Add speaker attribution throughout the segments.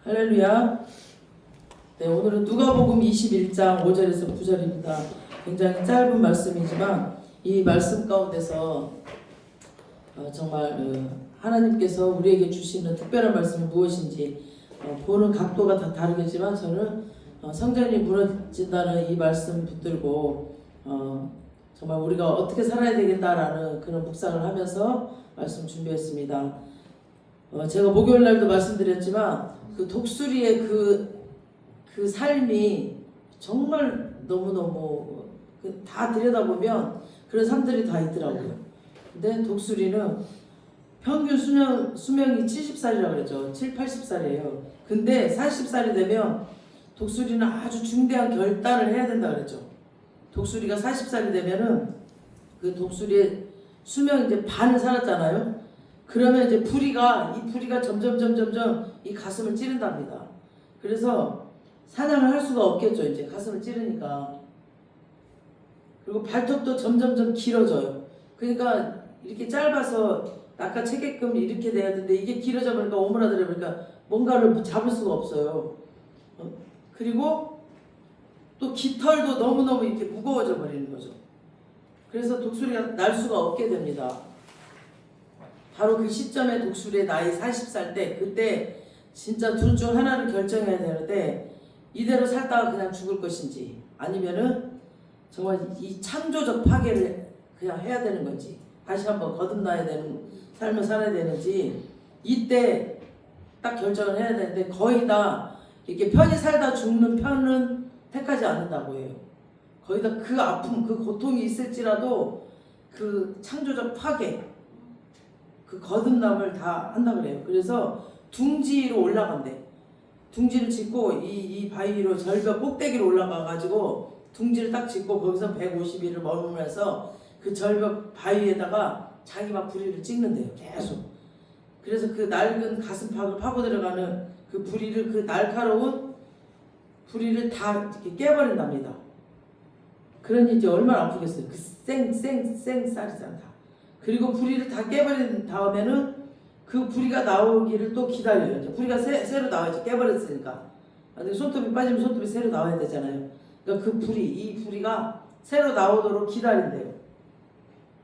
Speaker 1: 할렐루야. 네, 오늘은 누가복음 21장 5절에서 9절입니다. 굉장히 짧은 말씀이지만 이 말씀 가운데서 정말 하나님께서 우리에게 주시는 특별한 말씀이 무엇인지 보는 각도가 다 다르겠지만 저는 성전이 무너진다는 이 말씀 붙들고 정말 우리가 어떻게 살아야 되겠다라는 그런 묵상을 하면서 말씀 준비했습니다. 제가 목요일 날도 말씀드렸지만 그 독수리의 그 삶이 정말 너무너무 다 들여다보면 그런 삶들이 다 있더라고요. 근데 독수리는 평균 수명이 70살이라고 그랬죠. 7, 80살이에요. 근데 40살이 되면 독수리는 아주 중대한 결단을 해야 된다 그랬죠. 독수리가 40살이 되면은 그 독수리의 수명이 이제 반을 살았잖아요. 그러면 이제 이 부리가 점점 이 가슴을 찌른답니다. 그래서 사냥을 할 수가 없겠죠. 이제 가슴을 찌르니까. 그리고 발톱도 점점 길어져요. 그러니까 이렇게 짧아서 아까 체게끔 이렇게 돼야 되는데 이게 길어져 버리니까 오므라들어 버리니까 뭔가를 잡을 수가 없어요. 그리고 또 깃털도 너무너무 이렇게 무거워져 버리는 거죠. 그래서 독수리가 날 수가 없게 됩니다. 바로 그 시점에 독수리의 나이 40살 때 그때 진짜 둘 중 하나를 결정해야 되는데 이대로 살다가 그냥 죽을 것인지 아니면은 정말 이 창조적 파괴를 그냥 해야 되는 건지 다시 한번 거듭나야 되는 삶을 살아야 되는지 이때 딱 결정을 해야 되는데 거의 다 이렇게 편히 살다 죽는 편은 택하지 않는다고 해요. 거의 다 그 아픔, 그 고통이 있을지라도 그 창조적 파괴, 그 거듭남을 다 한다 그래요. 그래서 둥지로 올라간대. 둥지를 짓고 이 바위 위로 절벽 꼭대기로 올라가가지고 둥지를 딱 짓고 거기서 150일을 머무면서 그 절벽 바위에다가 자기 막 부리를 찍는데요. 계속. 그래서 그 낡은 가슴팍을 파고 들어가는 그 부리를 그 날카로운 부리를 다 이렇게 깨버린답니다. 그러니 이제 얼마나 아프겠어요. 그 쌩쌩쌩 쌀이잖아. 그리고 부리를 다 깨버린 다음에는 그 부리가 나오기를 또 기다려요. 이제 부리가 새로 나와야지 깨버렸으니까. 손톱이 빠지면 손톱이 새로 나와야 되잖아요. 그러니까 이 부리가 새로 나오도록 기다린대요.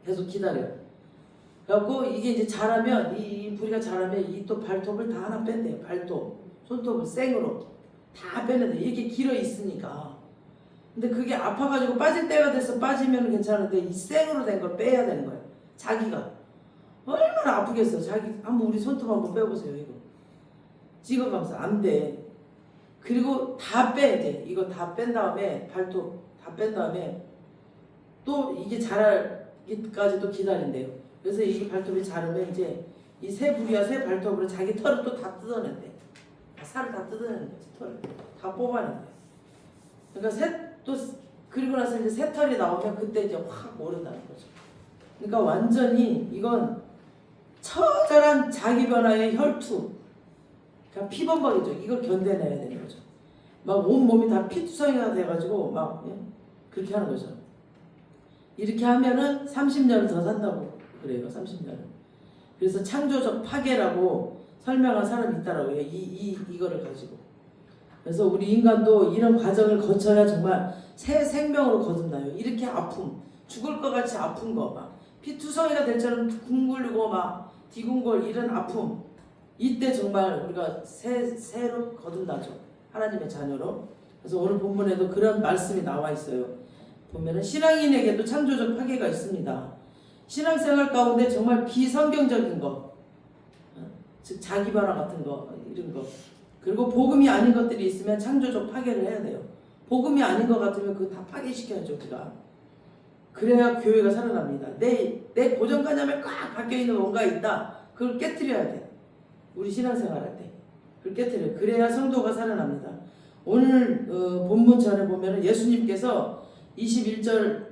Speaker 1: 계속 기다려요. 그래갖고 이게 이제 자라면 이 부리가 자라면 이 또 발톱을 다 하나 뺀대요. 발톱, 손톱을 생으로 다 빼는데 이렇게 길어 있으니까. 근데 그게 아파가지고 빠질 때가 돼서 빠지면 괜찮은데 이 생으로 된 걸 빼야 되는 거예요. 자기가 얼마나 아프겠어. 한번 우리 손톱 한번 빼보세요. 이거 찍어가면서 안 돼. 그리고 다 빼. 이제 이거 다 뺀 다음에 발톱 다 뺀 다음에 또 이게 자랄기까지 또 기다린대요. 그래서 이 발톱이 자르면 이제 이 새 부리와 새 발톱으로 자기 털을 또 다 뜯어낸대. 살을 다 뜯어내는 거지. 털을 다 뽑아낸대. 그러니까 그리고 나서 이제 새 털이 나오면 그때 이제 확 오른다는 거죠. 그러니까 완전히 이건 처절한 자기 변화의 혈투. 그냥 피범벅이죠. 이걸 견뎌내야 되는 거죠. 막 온몸이 다 피투성이가 돼가지고 막 그렇게 하는 거죠. 이렇게 하면은 30년을 더 산다고 그래요. 30년을. 그래서 창조적 파괴라고 설명한 사람이 있다라고 해요. 이거를 가지고. 그래서 우리 인간도 이런 과정을 거쳐야 정말 새 생명으로 거듭나요. 이렇게 아픔, 죽을 것 같이 아픈 거, 막 피투성이가 될 처럼 궁굴리고 막 디궁골 이런 아픔, 이때 정말 우리가 새로 거듭나죠. 하나님의 자녀로. 그래서 오늘 본문에도 그런 말씀이 나와 있어요. 보면은 신앙인에게도 창조적 파괴가 있습니다. 신앙생활 가운데 정말 비성경적인 것, 즉 자기 변화 같은 거, 이런 거. 그리고 복음이 아닌 것들이 있으면 창조적 파괴를 해야 돼요. 복음이 아닌 것 같으면 그거 다 파괴시켜야죠, 우리가. 그래야 교회가 살아납니다. 내 고정관념에 꽉 박혀있는 뭔가 있다. 그걸 깨트려야 돼. 우리 신앙생활 할 때. 그걸 깨트려요. 그래야 성도가 살아납니다. 오늘 본문 전에 보면은 예수님께서 21장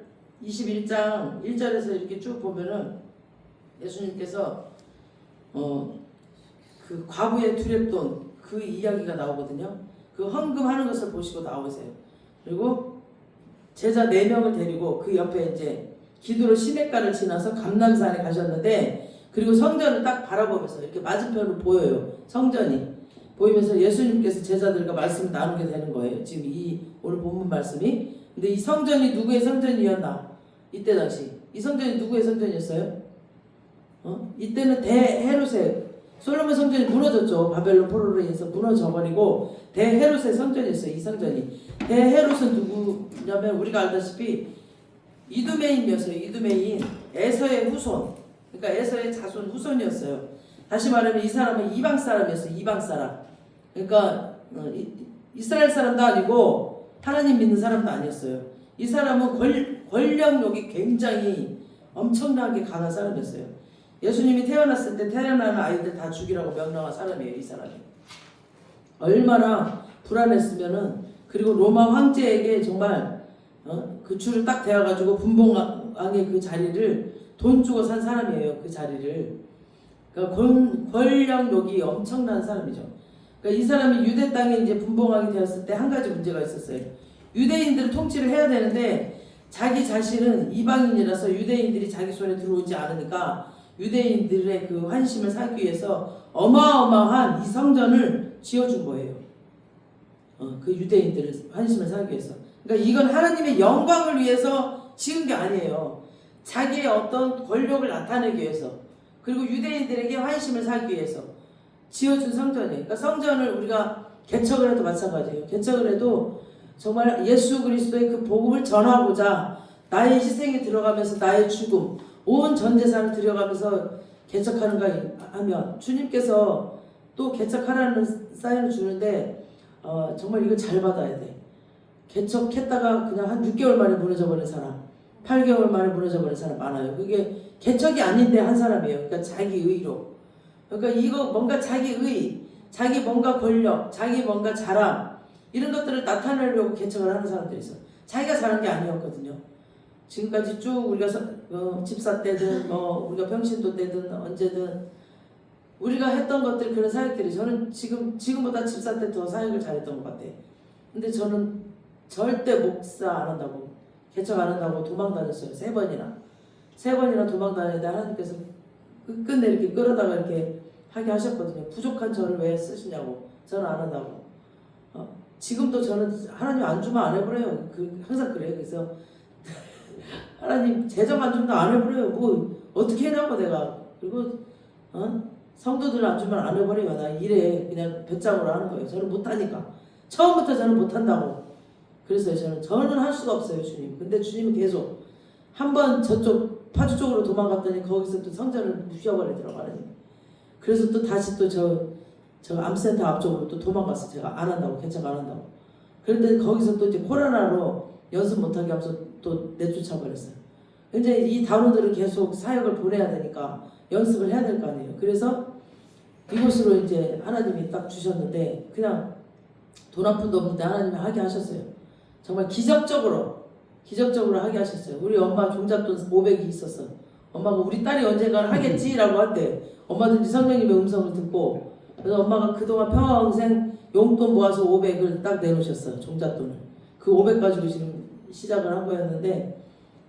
Speaker 1: 1절에서 이렇게 쭉 보면은 예수님께서 그 과부의 두렙돈 그 이야기가 나오거든요. 그 헌금하는 것을 보시고 나오세요. 그리고 제자 4명을 데리고 그 옆에 이제 기도로 시냇가를 지나서 감람산에 가셨는데 그리고 성전을 딱 바라보면서 이렇게 맞은편으로 보여요. 성전이. 보이면서 예수님께서 제자들과 말씀을 나누게 되는 거예요. 지금 이 오늘 본문 말씀이. 근데 이 성전이 누구의 성전이었나? 이때 당시 이 성전이 누구의 성전이었어요? 이때는 대헤롯의 솔로몬 성전이 무너졌죠. 바벨론 포로로 인해서 무너져버리고 대헤롯의 성전이었어요. 이 성전이. 대헤롯은 누구냐면 우리가 알다시피 이두메인이었어요. 이두메인 에서의 후손. 그러니까 에서의 자손 후손이었어요. 다시 말하면 이 사람은 이방 사람이었어요. 이방 사람. 그러니까 이스라엘 사람도 아니고 하나님 믿는 사람도 아니었어요. 이 사람은 권력욕이 굉장히 엄청나게 강한 사람이었어요. 예수님이 태어났을 때 태어나는 아이들 다 죽이라고 명령한 사람이에요. 이 사람이. 얼마나 불안했으면은. 그리고 로마 황제에게 정말 그 줄을 딱 대어가지고 분봉왕의 그 자리를 돈 주고 산 사람이에요. 그 자리를. 그러니까 권력욕이 엄청난 사람이죠. 그러니까 이 사람이 유대 땅에 이제 분봉왕이 되었을 때 한 가지 문제가 있었어요. 유대인들을 통치를 해야 되는데 자기 자신은 이방인이라서 유대인들이 자기 손에 들어오지 않으니까 유대인들의 그 환심을 사기 위해서 어마어마한 이 성전을 지어준 거예요. 그 유대인들의 환심을 사기 위해서. 그러니까 이건 하나님의 영광을 위해서 지은 게 아니에요. 자기의 어떤 권력을 나타내기 위해서, 그리고 유대인들에게 환심을 사기 위해서 지어준 성전이에요. 그러니까 성전을 우리가 개척을 해도 마찬가지예요. 개척을 해도 정말 예수 그리스도의 그 복음을 전하고자 나의 희생이 들어가면서 나의 죽음, 온 전 재산을 들여가면서 개척하는가 하면 주님께서 또 개척하라는 사인을 주는데 정말 이거 잘 받아야 돼. 개척했다가 그냥 한 6개월 만에 무너져버린 사람, 8개월 만에 무너져버린 사람 많아요. 그게 개척이 아닌데 한 사람이에요. 그러니까 자기 의로. 그러니까 이거 뭔가 자기 의, 자기 뭔가 권력, 자기 뭔가 자랑 이런 것들을 나타내려고 개척을 하는 사람들이 있어요. 자기가 잘한 게 아니었거든요. 지금까지 쭉 우리가 집사 때든 우리가 평신도 때든 언제든 우리가 했던 것들, 그런 사역들이, 저는 지금보다 집사 때 더 사역을 잘했던 것 같아요. 근데 저는 절대 목사 안 한다고, 개척 안 한다고 도망 다녔어요. 3번이나 도망 다녔는데 하나님께서 끝내 이렇게 끌어다가 이렇게 하게 하셨거든요. 부족한 저를 왜 쓰시냐고. 저는 안 한다고. 지금도 저는 하나님 안 주면 안 해버려요. 항상 그래요. 그래서 하나님 재정 안 주면 안 해버려요. 뭐 어떻게 해냐고 내가. 그리고 성도들 안 주면 안 해버려요. 나 이래 그냥 배짱으로 하는 거예요. 저는 못하니까. 처음부터 저는 못한다고. 그래서 저는 할 수가 없어요. 주님. 근데 주님은 계속 한번 저쪽 파주 쪽으로 도망갔더니 거기서 또 성전을 부셔버리더라고 하나님. 그래서 또 다시 또 저 암센터 앞쪽으로 또 도망갔어. 제가 안 한다고, 개척 안 한다고. 그런데 거기서 또 이제 코로나로 연습 못하게 하면서 또 내쫓아 버렸어요. 이제 이 단원들은 계속 사역을 보내야 되니까 연습을 해야 될 거 아니에요. 그래서 이곳으로 이제 하나님이 딱 주셨는데 그냥 돈 한 푼도 없는데 하나님이 하게 하셨어요. 정말 기적적으로 하게 하셨어요. 우리 엄마 종잣돈 500이 있었어. 엄마가 우리 딸이 언젠가는 하겠지라고 한대. 엄마든지 성령님의 음성을 듣고, 그래서 엄마가 그동안 평생 용돈 모아서 500을 딱 내놓으셨어요. 종잣돈을. 그 500 가지고 지금 시작을 한 거였는데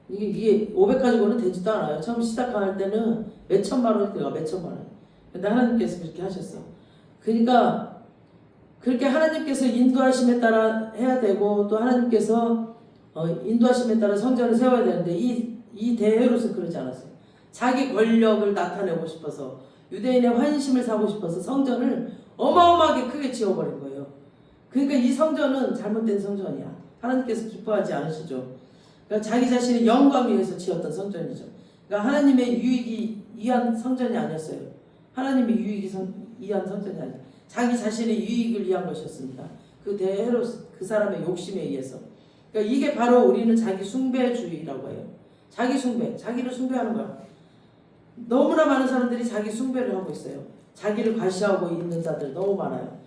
Speaker 1: 이게 500 가지고는 되지도 않아요. 처음 시작할 때는 몇천만 원이 들어가, 몇천만 원. 근데 하나님께서 그렇게 하셨어. 그러니까 그렇게 하나님께서 인도하심에 따라 해야 되고, 또 하나님께서 인도하심에 따라 성전을 세워야 되는데 이 대헤롯은 그러지 않았어요. 자기 권력을 나타내고 싶어서, 유대인의 환심을 사고 싶어서 성전을 어마어마하게 크게 지어버린 거예요. 그러니까 이 성전은 잘못된 성전이야. 하나님께서 기뻐하지 않으시죠. 그러니까 자기 자신의 영광 위해서 지었던 성전이죠. 그러니까 하나님의 유익이 위한 성전이 아니었어요. 하나님의 유익이 위한 성전이 아니에요. 자기 자신의 유익을 위한 것이었습니다. 그 대헤롯 그 사람의 욕심에 의해서. 그러니까 이게 바로 우리는 자기 숭배주의라고 해요. 자기 숭배, 자기를 숭배하는 거야. 너무나 많은 사람들이 자기 숭배를 하고 있어요. 자기를 과시하고 있는 자들 너무 많아요.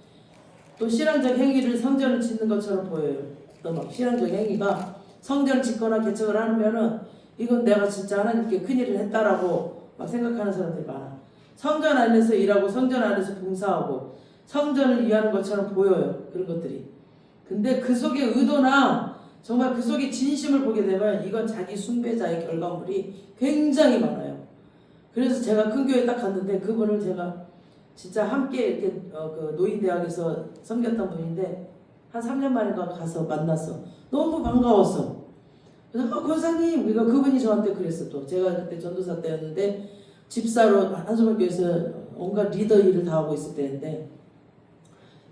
Speaker 1: 또 신앙적 행위를 성전을 짓는 것처럼 보여요. 또 막 신앙적 행위가 성전을 짓거나 개척을 하면은 이건 내가 진짜 하나님께 큰일을 했다라고 막 생각하는 사람들이 많아. 성전 안에서 일하고 성전 안에서 봉사하고 성전을 위하는 것처럼 보여요. 그런 것들이. 근데 그 속에 의도나 정말 그 속에 진심을 보게 되면 이건 자기 숭배자의 결과물이 굉장히 많아요. 그래서 제가 큰 교회 딱 갔는데 그분을 제가 진짜 함께 이렇게 그 노인대학에서 섬겼던 분인데 한 3년 만인가 가서 만났어. 너무 반가웠어. 그래서 권사님, 그러니까 그분이 저한테 그랬어. 또 제가 그때 전도사 때였는데 집사로 한소말교에서 온갖 리더 일을 다 하고 있을 때인데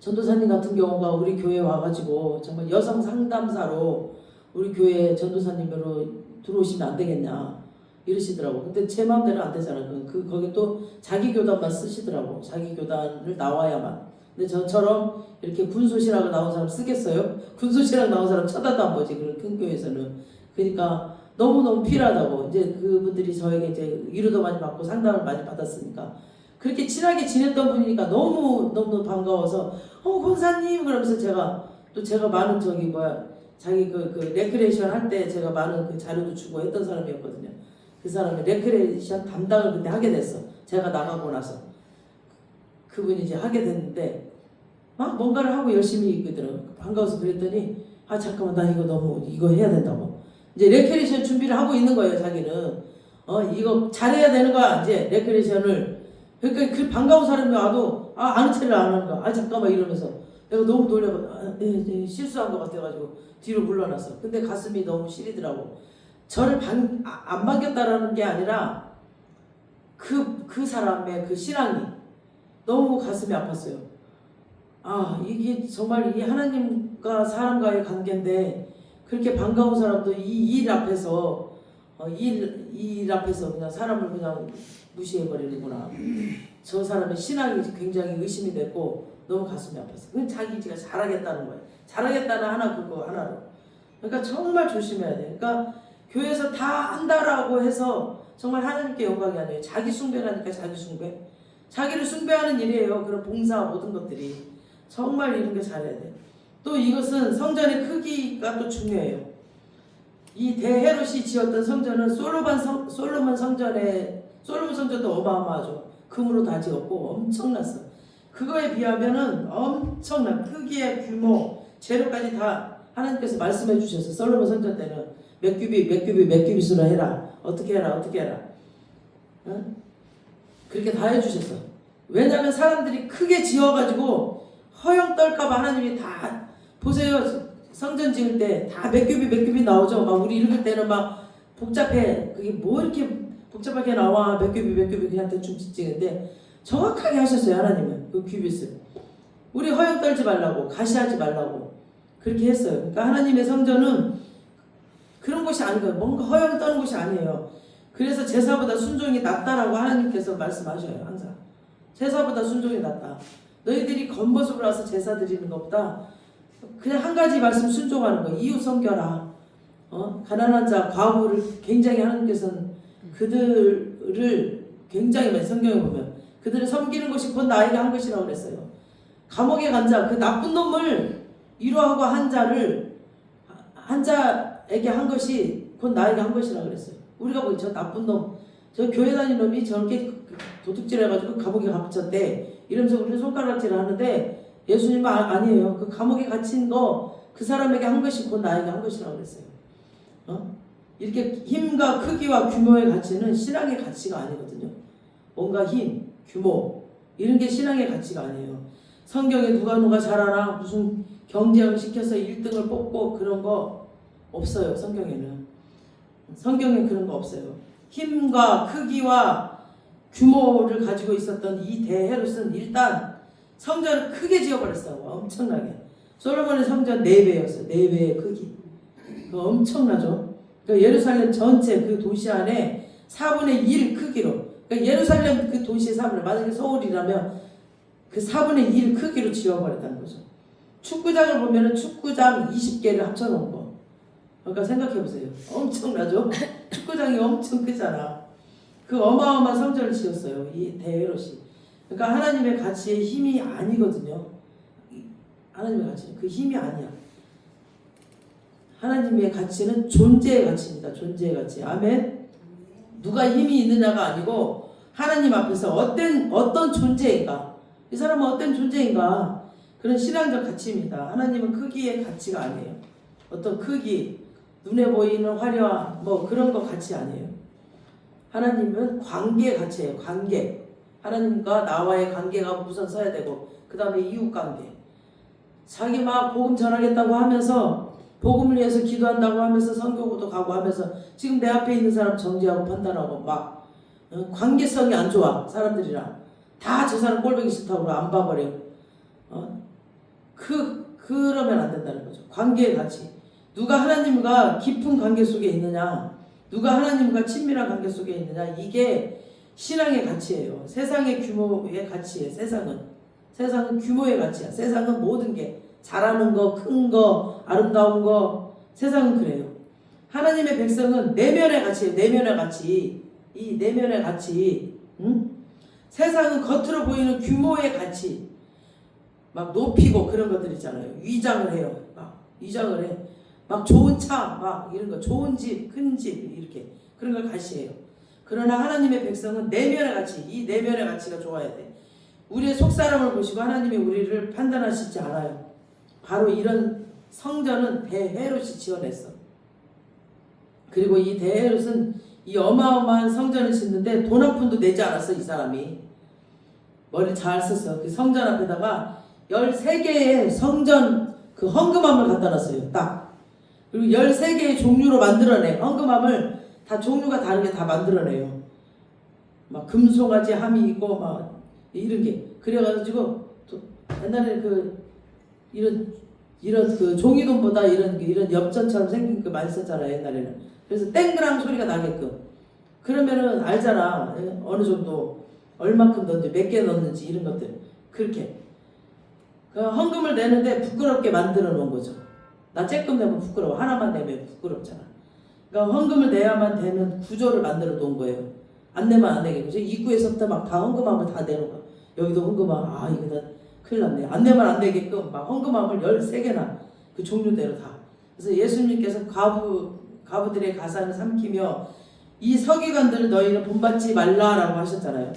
Speaker 1: 전도사님 같은 경우가 우리 교회에 와가지고 정말 여성 상담사로 우리 교회 전도사님으로 들어오시면 안 되겠냐 이러시더라고. 근데 제 마음대로 안 되잖아. 거기 또 자기 교단만 쓰시더라고. 자기 교단을 나와야만. 근데 저처럼 이렇게 군소시락을 나온 사람 쓰겠어요? 군소시락 나온 사람 쳐다도 안 보지. 그런 큰 교회에서는. 그러니까 너무너무 필요하다고. 이제 그분들이 저에게 이제 위로도 많이 받고 상담을 많이 받았으니까. 그렇게 친하게 지냈던 분이니까 너무 반가워서 권사님 그러면서 제가 많은 자기 그 레크레이션 할 때 제가 많은 그 자료도 주고 했던 사람이었거든요. 그 사람이 레크레이션 담당을 그때 하게 됐어. 제가 나가고 나서 그분이 이제 하게 됐는데 막 뭔가를 하고 열심히 있거든요. 반가워서 그랬더니 잠깐만 나 이거 해야 된다고. 이제 레크레이션 준비를 하고 있는 거예요. 자기는 이거 잘해야 되는 거야. 이제 레크레이션을. 그러니까 그 반가운 사람이 와도 아는 체를 안 하는 거야. 잠깐만 이러면서 내가 너무 놀래고 네, 실수한 것 같아가지고 뒤로 물러났어. 근데 가슴이 너무 시리더라고. 저를 안 반겼다라는 게 아니라 그 사람의 그 신앙이 너무 가슴이 아팠어요. 이게 정말 이 하나님과 사람과의 관계인데 그렇게 반가운 사람도 이 일 앞에서 일 앞에서 그냥 사람을 그냥 무시해버리는구나. 저 사람의 신앙이 굉장히 의심이 됐고 너무 가슴이 아팠어. 그건 자기가 잘하겠다는 거예요. 잘하겠다는 그거 하나로. 그러니까 정말 조심해야 돼. 그러니까 교회에서 다 한다라고 해서 정말 하나님께 영광이 아니에요. 자기 숭배라니까 자기 숭배. 자기를 숭배하는 일이에요. 그런 봉사 모든 것들이. 정말 이런 게 잘해야 돼. 또 이것은 성전의 크기가 또 중요해요. 이 대헤롯이 지었던 성전은 솔로몬 성전도 어마어마하죠. 금으로 다 지었고 엄청났어. 그거에 비하면은 엄청난 크기의 규모, 재료까지 다 하나님께서 말씀해 주셔서 솔로몬 성전 때는 몇 규빗으로 해라. 어떻게 해라. 응? 그렇게 다 해주셨어. 왜냐하면 사람들이 크게 지어가지고 허영 떨까봐 하나님이 다 보세요. 성전 지을 때 다 몇 규빗 나오죠. 막 우리 읽을 때는 막 복잡해. 그게 뭐 이렇게 복잡하게 나와. 몇 규빗 그냥 대충 찍는데 정확하게 하셨어요. 하나님은 그 규빗을. 우리 허영 떨지 말라고, 가시하지 말라고 그렇게 했어요. 그러니까 하나님의 성전은 그런 곳이 아니고요. 뭔가 허영 떠는 곳이 아니에요. 그래서 제사보다 순종이 낫다라고 하나님께서 말씀하셔요. 항상 제사보다 순종이 낫다. 너희들이 겉모습을 와서 제사 드리는 것보다 그냥 한 가지 말씀 순종하는 거. 이웃 섬겨라. 가난한 자, 과부를 굉장히 하나님께서는 그들을 굉장히 많이 성경에 보면 그들을 섬기는 것이 곧 나에게 한 것이라고 그랬어요. 감옥에 간 자, 그 나쁜 놈을 위로하고 한 자에게 한 것이 곧 나에게 한 것이라고 그랬어요. 우리가 보기 저 나쁜 놈, 저 교회 다니는 놈이 저렇게 도둑질 해가지고 감옥에 갇혔대. 이러면서 우리는 손가락질을 하는데 예수님은 아니에요. 그 감옥에 갇힌 거 그 사람에게 한 것이 곧 나에게 한 것이라고 그랬어요. 이렇게 힘과 크기와 규모의 가치는 신앙의 가치가 아니거든요. 뭔가 힘, 규모 이런 게 신앙의 가치가 아니에요. 성경에 누가 잘하나 무슨 경쟁을 시켜서 1등을 뽑고 그런 거 없어요. 성경에는 그런 거 없어요. 힘과 크기와 규모를 가지고 있었던 이 대헤롯은 일단 성전을 크게 지어버렸어요. 엄청나게. 솔로몬의 성전 4배였어요. 4배의 크기. 그거 엄청나죠. 그러니까 예루살렘 전체 그 도시 안에 4분의 1 크기로. 그러니까 예루살렘 그 도시의 4분의, 만약에 서울이라면 그 4분의 1 크기로 지어버렸다는 거죠. 축구장을 보면은 축구장 20개를 합쳐놓은 거. 그러니까 생각해보세요. 엄청나죠? 축구장이 엄청 크잖아. 그 어마어마한 성전을 지었어요. 이 대헤롯이. 그러니까 하나님의 가치의 힘이 아니거든요. 하나님의 가치는 그 힘이 아니야. 하나님의 가치는 존재의 가치입니다. 존재의 가치. 아멘. 누가 힘이 있느냐가 아니고 하나님 앞에서 어떤 존재인가. 이 사람은 어떤 존재인가. 그런 신앙적 가치입니다. 하나님은 크기의 가치가 아니에요. 어떤 크기, 눈에 보이는 화려한 뭐 그런 거 가치 아니에요. 하나님은 관계의 가치예요. 관계. 하나님과 나와의 관계가 우선 서야 되고 그 다음에 이웃 관계. 자기 막 복음 전하겠다고 하면서 복음을 위해서 기도한다고 하면서 선교구도 가고 하면서 지금 내 앞에 있는 사람 정지하고 판단하고 막 관계성이 안 좋아. 사람들이랑 다 저 사람 꼴보기 싫다고 안 봐버려. 그러면 안 된다는 거죠. 관계의 가치. 누가 하나님과 깊은 관계 속에 있느냐, 누가 하나님과 친밀한 관계 속에 있느냐, 이게 신앙의 가치예요. 세상의 규모의 가치예요. 세상은 규모의 가치야. 세상은 모든 게 잘하는 거, 큰 거, 아름다운 거, 세상은 그래요. 하나님의 백성은 내면의 가치예요. 내면의 가치. 이 내면의 가치. 세상은 겉으로 보이는 규모의 가치. 막 높이고 그런 것들 있잖아요. 위장을 해요. 막 위장을 해. 막 좋은 차, 막 이런 거, 좋은 집, 큰 집 이렇게 그런 걸 가시해요. 그러나 하나님의 백성은 내면의 가치, 이 내면의 가치가 좋아야 돼. 우리의 속사람을 보시고 하나님이 우리를 판단하시지 않아요. 바로 이런 성전은 대헤롯이 지어냈어. 그리고 이 대헤롯은 이 어마어마한 성전을 짓는데 돈 한 푼도 내지 않았어. 이 사람이 머리 잘 썼어. 그 성전 앞에다가 13개의 성전 그 헌금함을 갖다 놨어요. 딱. 그리고 13개의 종류로 만들어내. 헌금함을 다 종류가 다르게 다 만들어내요. 막 금송아지 함이 있고 막 이런 게. 그래가지고 옛날에 이런 그 종이돈보다 이런 엽전처럼 생긴 거 많이 썼잖아요. 옛날에는. 그래서 땡그랑 소리가 나게끔. 그러면은 알잖아. 어느 정도 얼마큼 넣는지 몇 개 넣는지 이런 것들. 그렇게. 그 헌금을 내는데 부끄럽게 만들어 놓은 거죠. 나 쬐끔 내면 부끄러워. 하나만 내면 부끄럽잖아. 그러니까 헌금을 내야만 되는 구조를 만들어 놓은 거예요. 안 내면 안 되겠고. 입구에서부터 막 다 헌금함을 다 내놓은 거야. 여기도 헌금함. 이거 다 큰일 났네. 안 내면 안 되게끔 막 헌금함을 13개나 그 종류대로 다. 그래서 예수님께서 과부들의 가산을 삼키며 이 서기관들을 너희는 본받지 말라라고 하셨잖아요.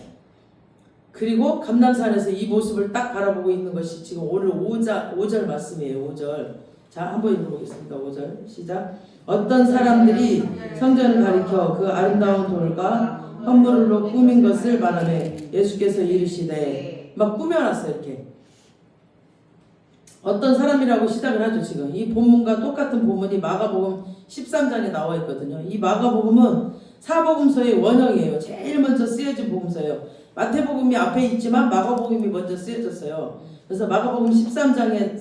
Speaker 1: 그리고 감람산에서 이 모습을 딱 바라보고 있는 것이 지금 오늘 5절 말씀이에요. 5절. 자, 한번 읽어보겠습니다. 5절 시작. 어떤 사람들이 성전을 가리켜 그 아름다운 돌과 헌물로 꾸민 것을 말하매 예수께서 이르시되 막 꾸며놨어요. 이렇게. 어떤 사람이라고 시작을 하죠. 지금 이 본문과 똑같은 본문이 마가복음 13장에 나와 있거든요. 이 마가복음은 사복음서의 원형이에요. 제일 먼저 쓰여진 복음서예요. 마태복음이 앞에 있지만 마가복음이 먼저 쓰여졌어요. 그래서 마가복음 13장에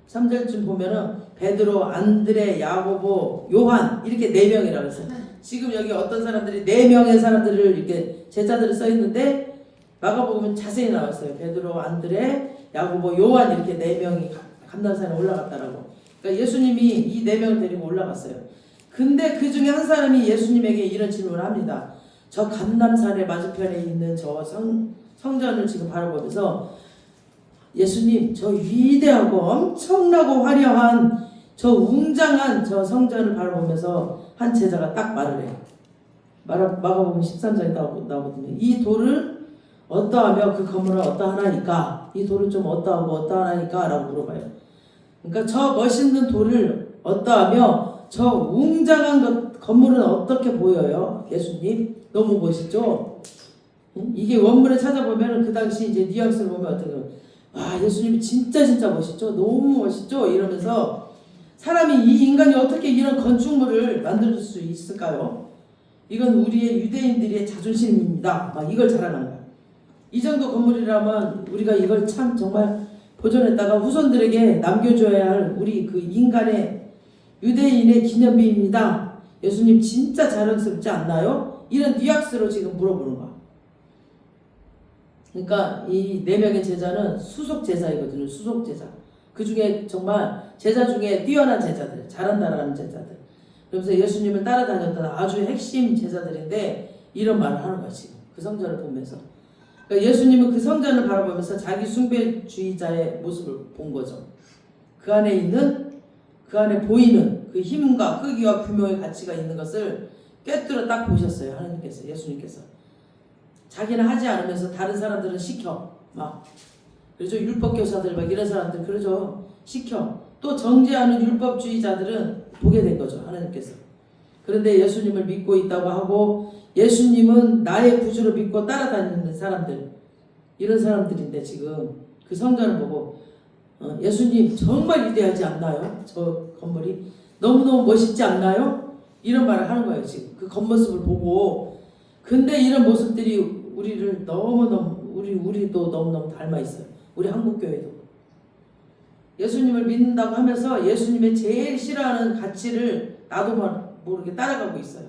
Speaker 1: 3절쯤 보면은 베드로, 안드레, 야고보, 요한 이렇게 4명이라고 했어요. 지금 여기 어떤 사람들이 4명의 사람들을 이렇게 제자들을 써 있는데 마가복음은 자세히 나왔어요. 베드로, 안드레, 야고보, 요한 이렇게 4명이 감람산에 올라갔다라고. 그러니까 예수님이 이 4명을 데리고 올라갔어요. 근데 그 중에 한 사람이 예수님에게 이런 질문을 합니다. 저 감람산의 맞은편에 있는 저 성전을 지금 바라보면서 예수님, 저 위대하고 엄청나고 화려한 저 웅장한 저 성전을 바라보면서 한 제자가 딱 말을 해요. 마가복음 13장에 나오거든요. 이 돌을 어떠하며 그 건물은 어떠하나이까? 이 돌은 좀 어떠하고 어떠하나이까? 라고 물어봐요. 그러니까 저 멋있는 돌을 어떠하며 저 웅장한 건물은 어떻게 보여요? 예수님 너무 멋있죠? 이게 원문에 찾아보면 그 당시 이제 뉘앙스를 보면 어떻게 와 예수님이 진짜 멋있죠? 너무 멋있죠? 이러면서 사람이 이 인간이 어떻게 이런 건축물을 만들 수 있을까요? 이건 우리의 유대인들의 자존심입니다. 막 이걸 자랑하는 거야. 이 정도 건물이라면 우리가 이걸 참 정말 보존했다가 후손들에게 남겨줘야 할 우리 그 인간의 유대인의 기념비입니다. 예수님 진짜 자랑스럽지 않나요? 이런 뉘앙스로 지금 물어보는 거야. 그러니까 이 4명의 제자는 수속 제자이거든요. 수속 제자. 그 중에 정말 제자 중에 뛰어난 제자들, 잘한다라는 제자들. 그러면서 예수님을 따라다녔던 아주 핵심 제자들인데 이런 말을 하는 거야 지금. 그 성전을 보면서. 그러니까 예수님은 그 성전을 바라보면서 자기 숭배주의자의 모습을 본 거죠. 그 안에 보이는 그 힘과 크기와 규모의 가치가 있는 것을 꿰뚫어 딱 보셨어요. 하나님께서, 예수님께서. 자기는 하지 않으면서 다른 사람들은 시켜. 막. 그렇죠. 율법교사들 막 이런 사람들 그러죠. 시켜. 또 정죄하는 율법주의자들은 보게 된 거죠. 하나님께서. 그런데 예수님을 믿고 있다고 하고 예수님은 나의 구주로 믿고 따라다니는 사람들, 이런 사람들인데 지금 그 성전을 보고 예수님 정말 위대하지 않나요? 저 건물이 너무너무 멋있지 않나요? 이런 말을 하는 거예요. 지금 그 겉모습을 보고. 근데 이런 모습들이 우리를 너무너무 우리도 너무너무 닮아 있어요. 우리 한국교회도 예수님을 믿는다고 하면서 예수님의 제일 싫어하는 가치를 나도 모르게 따라가고 있어요.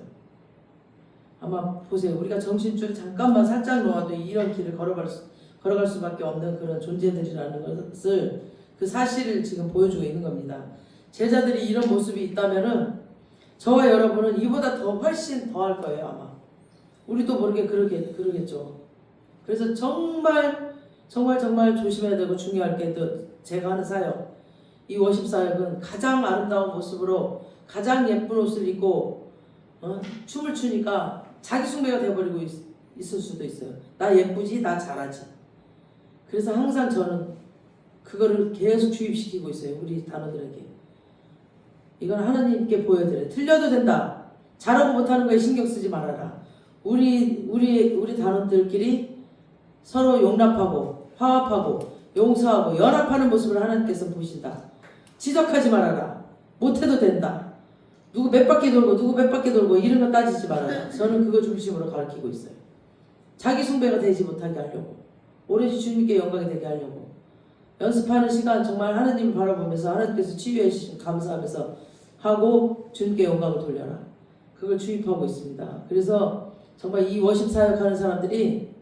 Speaker 1: 아마 보세요. 우리가 정신줄을 잠깐만 살짝 놓아도 이런 길을 걸어갈 수밖에 없는 그런 존재들이라는 것을, 그 사실을 지금 보여주고 있는 겁니다. 제자들이 이런 모습이 있다면은 저와 여러분은 이보다 더 훨씬 더 할 거예요. 아마 우리도 모르게 그러겠죠. 그래서 정말 조심해야 되고 중요할 게 제가 하는 사역, 이 워십 사역은 가장 아름다운 모습으로 가장 예쁜 옷을 입고 춤을 추니까 자기 숭배가 돼버리고 있을 수도 있어요. 나 예쁘지, 나 잘하지. 그래서 항상 저는 그거를 계속 주입시키고 있어요. 우리 단원들에게. 이건 하나님께 보여드려요. 틀려도 된다. 잘하고 못하는 거에 신경 쓰지 말아라. 우리 단원들끼리 서로 용납하고 화합하고 용서하고 연합하는 모습을 하나님께서 보신다. 지적하지 말아라. 못해도 된다. 누구 몇 바퀴 돌고 이런 거 따지지 말아라. 저는 그거 중심으로 가르치고 있어요. 자기 숭배가 되지 못하게 하려고, 오로지 주님께 영광이 되게 하려고 연습하는 시간, 정말 하나님을 바라보면서 하나님께서 치유해 주신 감사하면서 하고 주님께 영광을 돌려라. 그걸 주입하고 있습니다. 그래서 정말 이 워십 사역하는 사람들이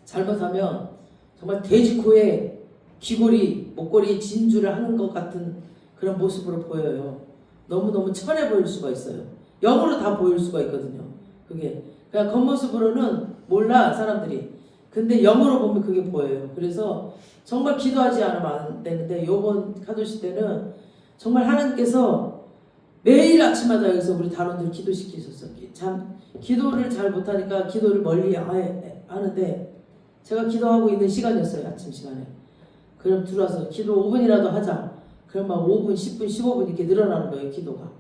Speaker 1: 잘못하면 정말 돼지코에 귀걸이, 목걸이, 진주를 하는 것 같은 그런 모습으로 보여요. 너무너무 천해 보일 수가 있어요. 영으로 다 보일 수가 있거든요. 그게 그냥 겉모습으로는 몰라 사람들이. 근데 영으로 보면 그게 보여요. 그래서 정말 기도하지 않으면 안 되는데, 요번 카도시 때는 정말 하나님께서 매일 아침마다 여기서 우리 단원들 기도시키셨어요. 참 기도를 잘 못하니까 기도를 멀리 하는데, 제가 기도하고 있는 시간이었어요. 아침 시간에. 그럼 들어와서 기도 5분이라도 하자. 그럼 막 5분, 10분, 15분 이렇게 늘어나는 거예요. 기도가.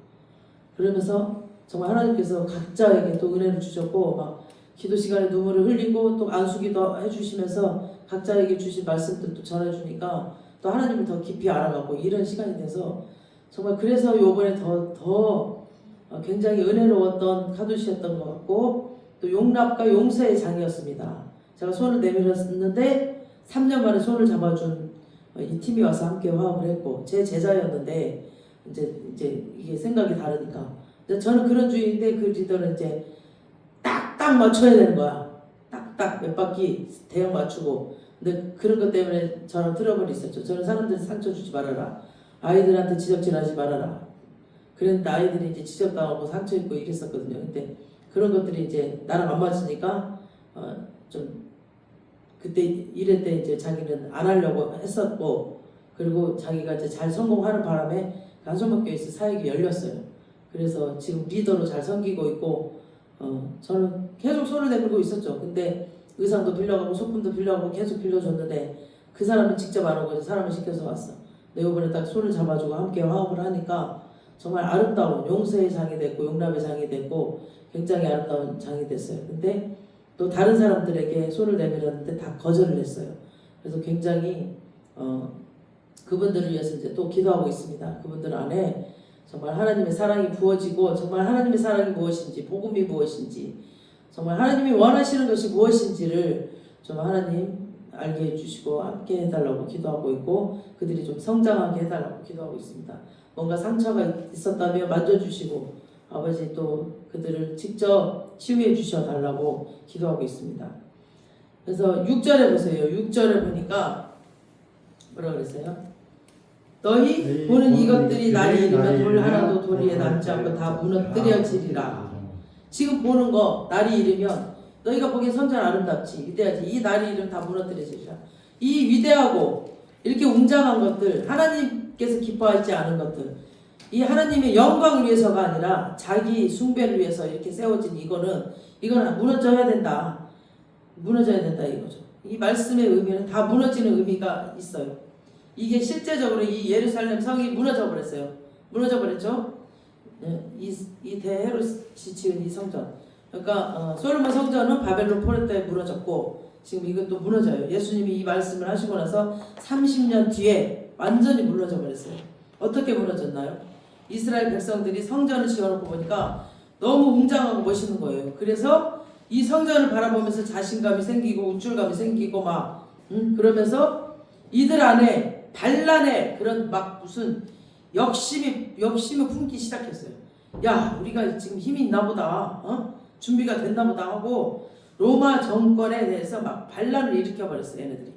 Speaker 1: 그러면서 정말 하나님께서 각자에게 또 은혜를 주셨고, 막 기도 시간에 눈물을 흘리고 또 안수기도 해주시면서 각자에게 주신 말씀들도 전해주니까 또 하나님을 더 깊이 알아가고 이런 시간이 돼서, 정말 그래서 요번에 더 굉장히 은혜로웠던 카도시였던 것 같고, 또 용납과 용서의 장이었습니다. 제가 손을 내밀었는데 3년 만에 손을 잡아준 이 팀이 와서 함께 화합을 했고, 제 제자였는데 이제 이게 생각이 다르니까. 저는 그런 주의인데 그 리더는 이제 딱 맞춰야 되는 거야. 딱 몇 바퀴 대형 맞추고. 근데 그런 것 때문에 저랑 트러블이 있었죠. 저는 사람들한테 상처 주지 말아라. 아이들한테 지적질하지 말아라. 그런데 아이들이 이제 지적당하고 상처 입고 이랬었거든요. 근데 그런 것들이 이제 나랑 안 맞으니까 좀 그때 이럴 때 이제 자기는 안 하려고 했었고, 그리고 자기가 이제 잘 성공하는 바람에 간송학교에서 사역이 열렸어요. 그래서 지금 리더로 잘 섬기고 있고, 저는 계속 손을 내밀고 있었죠. 근데 의상도 빌려가고 소품도 빌려가고 계속 빌려줬는데 그 사람은 직접 안 오고 사람을 시켜서 왔어. 근데 이번에 딱 손을 잡아주고 함께 화합을 하니까 정말 아름다운 용서의 장이 됐고 용납의 장이 됐고 굉장히 아름다운 장이 됐어요. 근데 또 다른 사람들에게 손을 내밀었는데 다 거절을 했어요. 그래서 굉장히 그분들을 위해서 이제 또 기도하고 있습니다. 그분들 안에 정말 하나님의 사랑이 부어지고, 정말 하나님의 사랑이 무엇인지, 복음이 무엇인지, 정말 하나님이 원하시는 것이 무엇인지를 좀 하나님 알게 해주시고 함께 해달라고 기도하고 있고, 그들이 좀 성장하게 해달라고 기도하고 있습니다. 뭔가 상처가 있었다면 만져주시고 아버지 또 그들을 직접 치유해 주셔달라고 기도하고 있습니다. 그래서 6절에 보세요. 6절에 보니까 뭐라 그랬어요? 너희 보는 이것들이 날이 이르면 돌 하나도 돌 위에 남지 않고 다 무너뜨려지리라. 지금 보는 거 날이 이르면 너희가 보기엔 성전 아름답지, 위대하지. 이 날이 이르면 다 무너뜨려지리라. 이 위대하고 이렇게 웅장한 것들, 하나님께서 기뻐하지 않은 것들, 이 하나님의 영광을 위해서가 아니라 자기 숭배를 위해서 이렇게 세워진 이거는 무너져야 된다. 무너져야 된다 이거죠. 이 말씀의 의미는 다 무너지는 의미가 있어요. 이게 실제적으로 이 예루살렘 성이 무너져 버렸어요. 무너져 버렸죠. 이 대헤롯이 지은 이 성전. 그러니까 솔로몬 성전은 바벨론 포로 때 무너졌고 지금 이것도 무너져요. 예수님이 이 말씀을 하시고 나서 30년 뒤에 완전히 무너져 버렸어요. 어떻게 무너졌나요? 이스라엘 백성들이 성전을 지어놓고 보니까 너무 웅장하고 멋있는 거예요. 그래서 이 성전을 바라보면서 자신감이 생기고 우쭐감이 생기고 그러면서 이들 안에 반란의 그런 무슨 욕심이 품기 시작했어요. 야, 우리가 지금 힘이 있나 보다, 준비가 됐나 보다 하고 로마 정권에 대해서 반란을 일으켜 버렸어요. 얘네들이.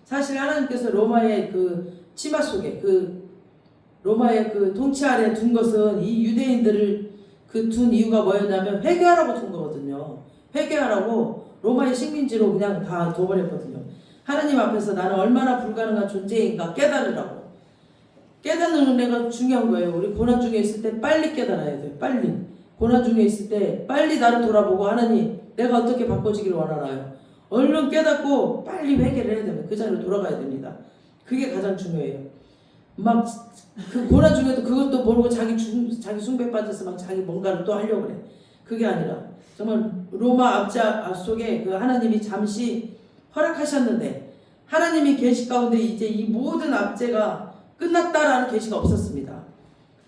Speaker 1: 사실 하나님께서 로마의 그 치마 속에 로마의 그 통치 아래 둔 것은 이 유대인들을 둔 이유가 뭐였냐면 회개하라고 둔 거거든요. 회개하라고 로마의 식민지로 그냥 다 둬버렸거든요. 하나님 앞에서 나는 얼마나 불가능한 존재인가 깨달으라고. 깨닫는 은혜가 중요한 거예요. 우리 고난 중에 있을 때 빨리 깨달아야 돼요. 빨리. 고난 중에 있을 때 빨리 나를 돌아보고 하나님 내가 어떻게 바꿔지기를 원하나요? 얼른 깨닫고 빨리 회개를 해야 됩니다. 그 자리로 돌아가야 됩니다. 그게 가장 중요해요. 그 고난 중에도 그것도 모르고 자기 숭배 빠져서 자기 뭔가를 또 하려고 그래. 그게 아니라 정말 로마 압자 속에 그 하나님이 잠시 허락하셨는데 하나님이 계시 가운데 이제 이 모든 압제가 끝났다라는 계시가 없었습니다.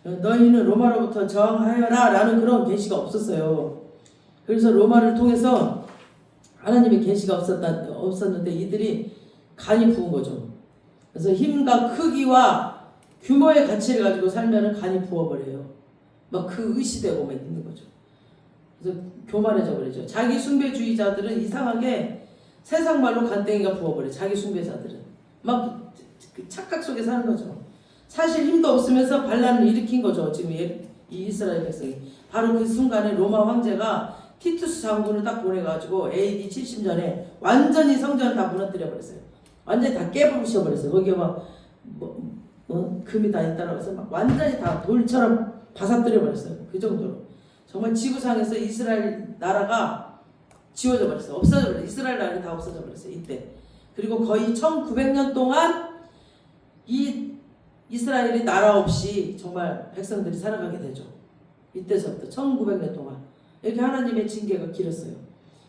Speaker 1: 너희는 로마로부터 저항하여라 라는 그런 계시가 없었어요. 그래서 로마를 통해서 하나님의 계시가 없었는데 이들이 간이 부은 거죠. 그래서 힘과 크기와 규모의 가치를 가지고 살면은 간이 부어버려요. 그 의시되고 있는 거죠. 그래서 교만해져 버리죠. 자기 숭배주의자들은 이상하게 세상 말로 간땡이가 부어버려요. 자기 숭배자들은 그 착각 속에 사는 거죠. 사실 힘도 없으면서 반란을 일으킨 거죠. 지금 이 이스라엘 백성이. 바로 그 순간에 로마 황제가 티투스 장군을 딱 보내가지고 AD 70년에 완전히 성전을 다 무너뜨려 버렸어요. 완전히 다 깨부셔 버렸어요. 거기에 금이 다 있다라고 해서 완전히 다 돌처럼 바사뜨려 버렸어요. 그 정도로. 정말 지구상에서 이스라엘 나라가 지워져 버렸어요. 없어져 버렸어요. 이스라엘 나라가 다 없어져 버렸어요. 이때. 그리고 거의 1900년 동안 이 이스라엘이 나라 없이 정말 백성들이 살아가게 되죠. 이때서부터 1900년 동안. 이렇게 하나님의 징계가 길었어요.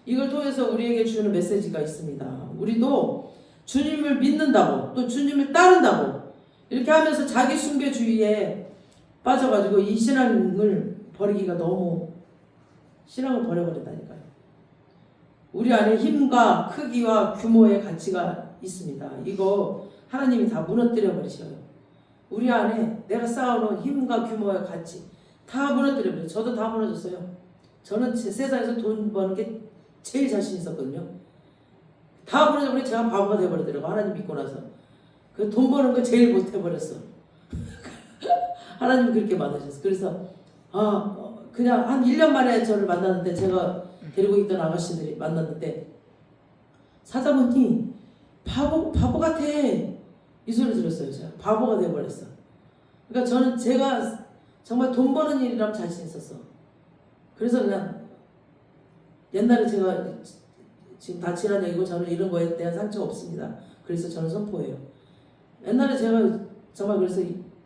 Speaker 1: 이걸 통해서 우리에게 주는 메시지가 있습니다. 우리도 주님을 믿는다고 또 주님을 따른다고 이렇게 하면서 자기 숭배주의에 빠져가지고 이 신앙을 버리기가 너무 신앙을 버려버린다니까요. 우리 안에 힘과 크기와 규모의 가치가 있습니다. 이거 하나님이 다 무너뜨려 버리셔요. 우리 안에 내가 쌓아놓은 힘과 규모의 가치 다 무너뜨려 버려요. 저도 다 무너졌어요. 저는 세상에서 돈 버는 게 제일 자신 있었거든요. 다 무너져버리고 제가 바보가 돼버리더라고. 하나님 믿고 나서. 그 돈 버는 거 제일 못해버렸어. 하나님이 그렇게 만드셨어. 그래서 그냥 한 1년 만에 저를 만났는데 제가 데리고 있던 아가씨들이 만났는데 사자분이 바보 같아 이 소리 들었어요. 제가 바보가 돼버렸어. 그러니까 제가 정말 돈 버는 일이라면 자신 있었어. 그래서 그냥 옛날에 제가 지금 다 지난 얘기고 저는 이런 거에 대한 상처가 없습니다. 그래서 저는 선포해요. 옛날에 제가 정말 그래서